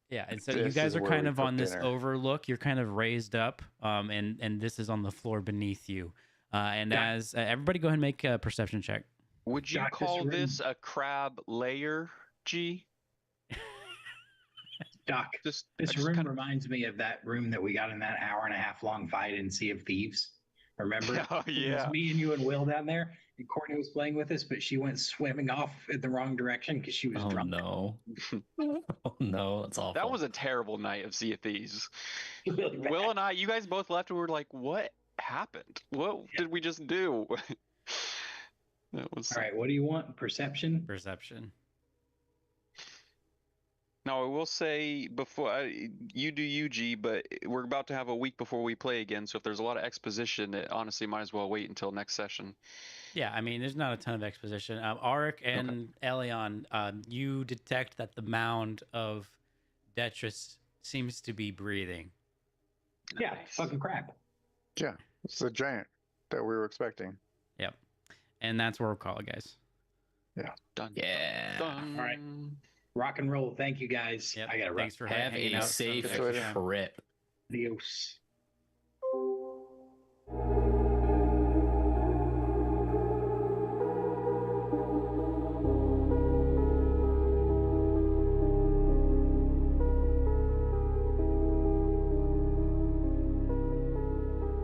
Yeah, and so you This guys is are where kind we of cook on this dinner. overlook. You're kind of raised up, and this is on the floor beneath you. And Yeah. as everybody, go ahead and make a perception check. Would you Doc, this call this room- a crab layer, G? Doc, I this just room kinda- reminds me of that room that we got in that hour and a half long fight in Sea of Thieves. Remember? Oh, It was yeah. me and you and Will down there, and Courtney was playing with us, but she went swimming off in the wrong direction because she was Oh drunk. no. Oh no, that's awful. That was a terrible night of Sea of Thieves. Really bad. Will and I, you guys both left and we were like, what happened? What did we just do? That was All right, what do you want? Perception? Perception. Now, I will say before you do UG, but we're about to have a week before we play again. So if there's a lot of exposition, it honestly might as well wait until next session. Yeah, I mean, there's not a ton of exposition. Arik and Elion, you detect that the mound of Detritus seems to be breathing. Yeah, Nice. fucking crap. Yeah. It's the giant that we were expecting. Yep. And that's where we'll call it, guys. Done. Yeah. Done. All right. Rock and roll. Thank you guys. Yep. I gotta run. Thanks for Have hanging a out. safe Catch you later. trip. Adios.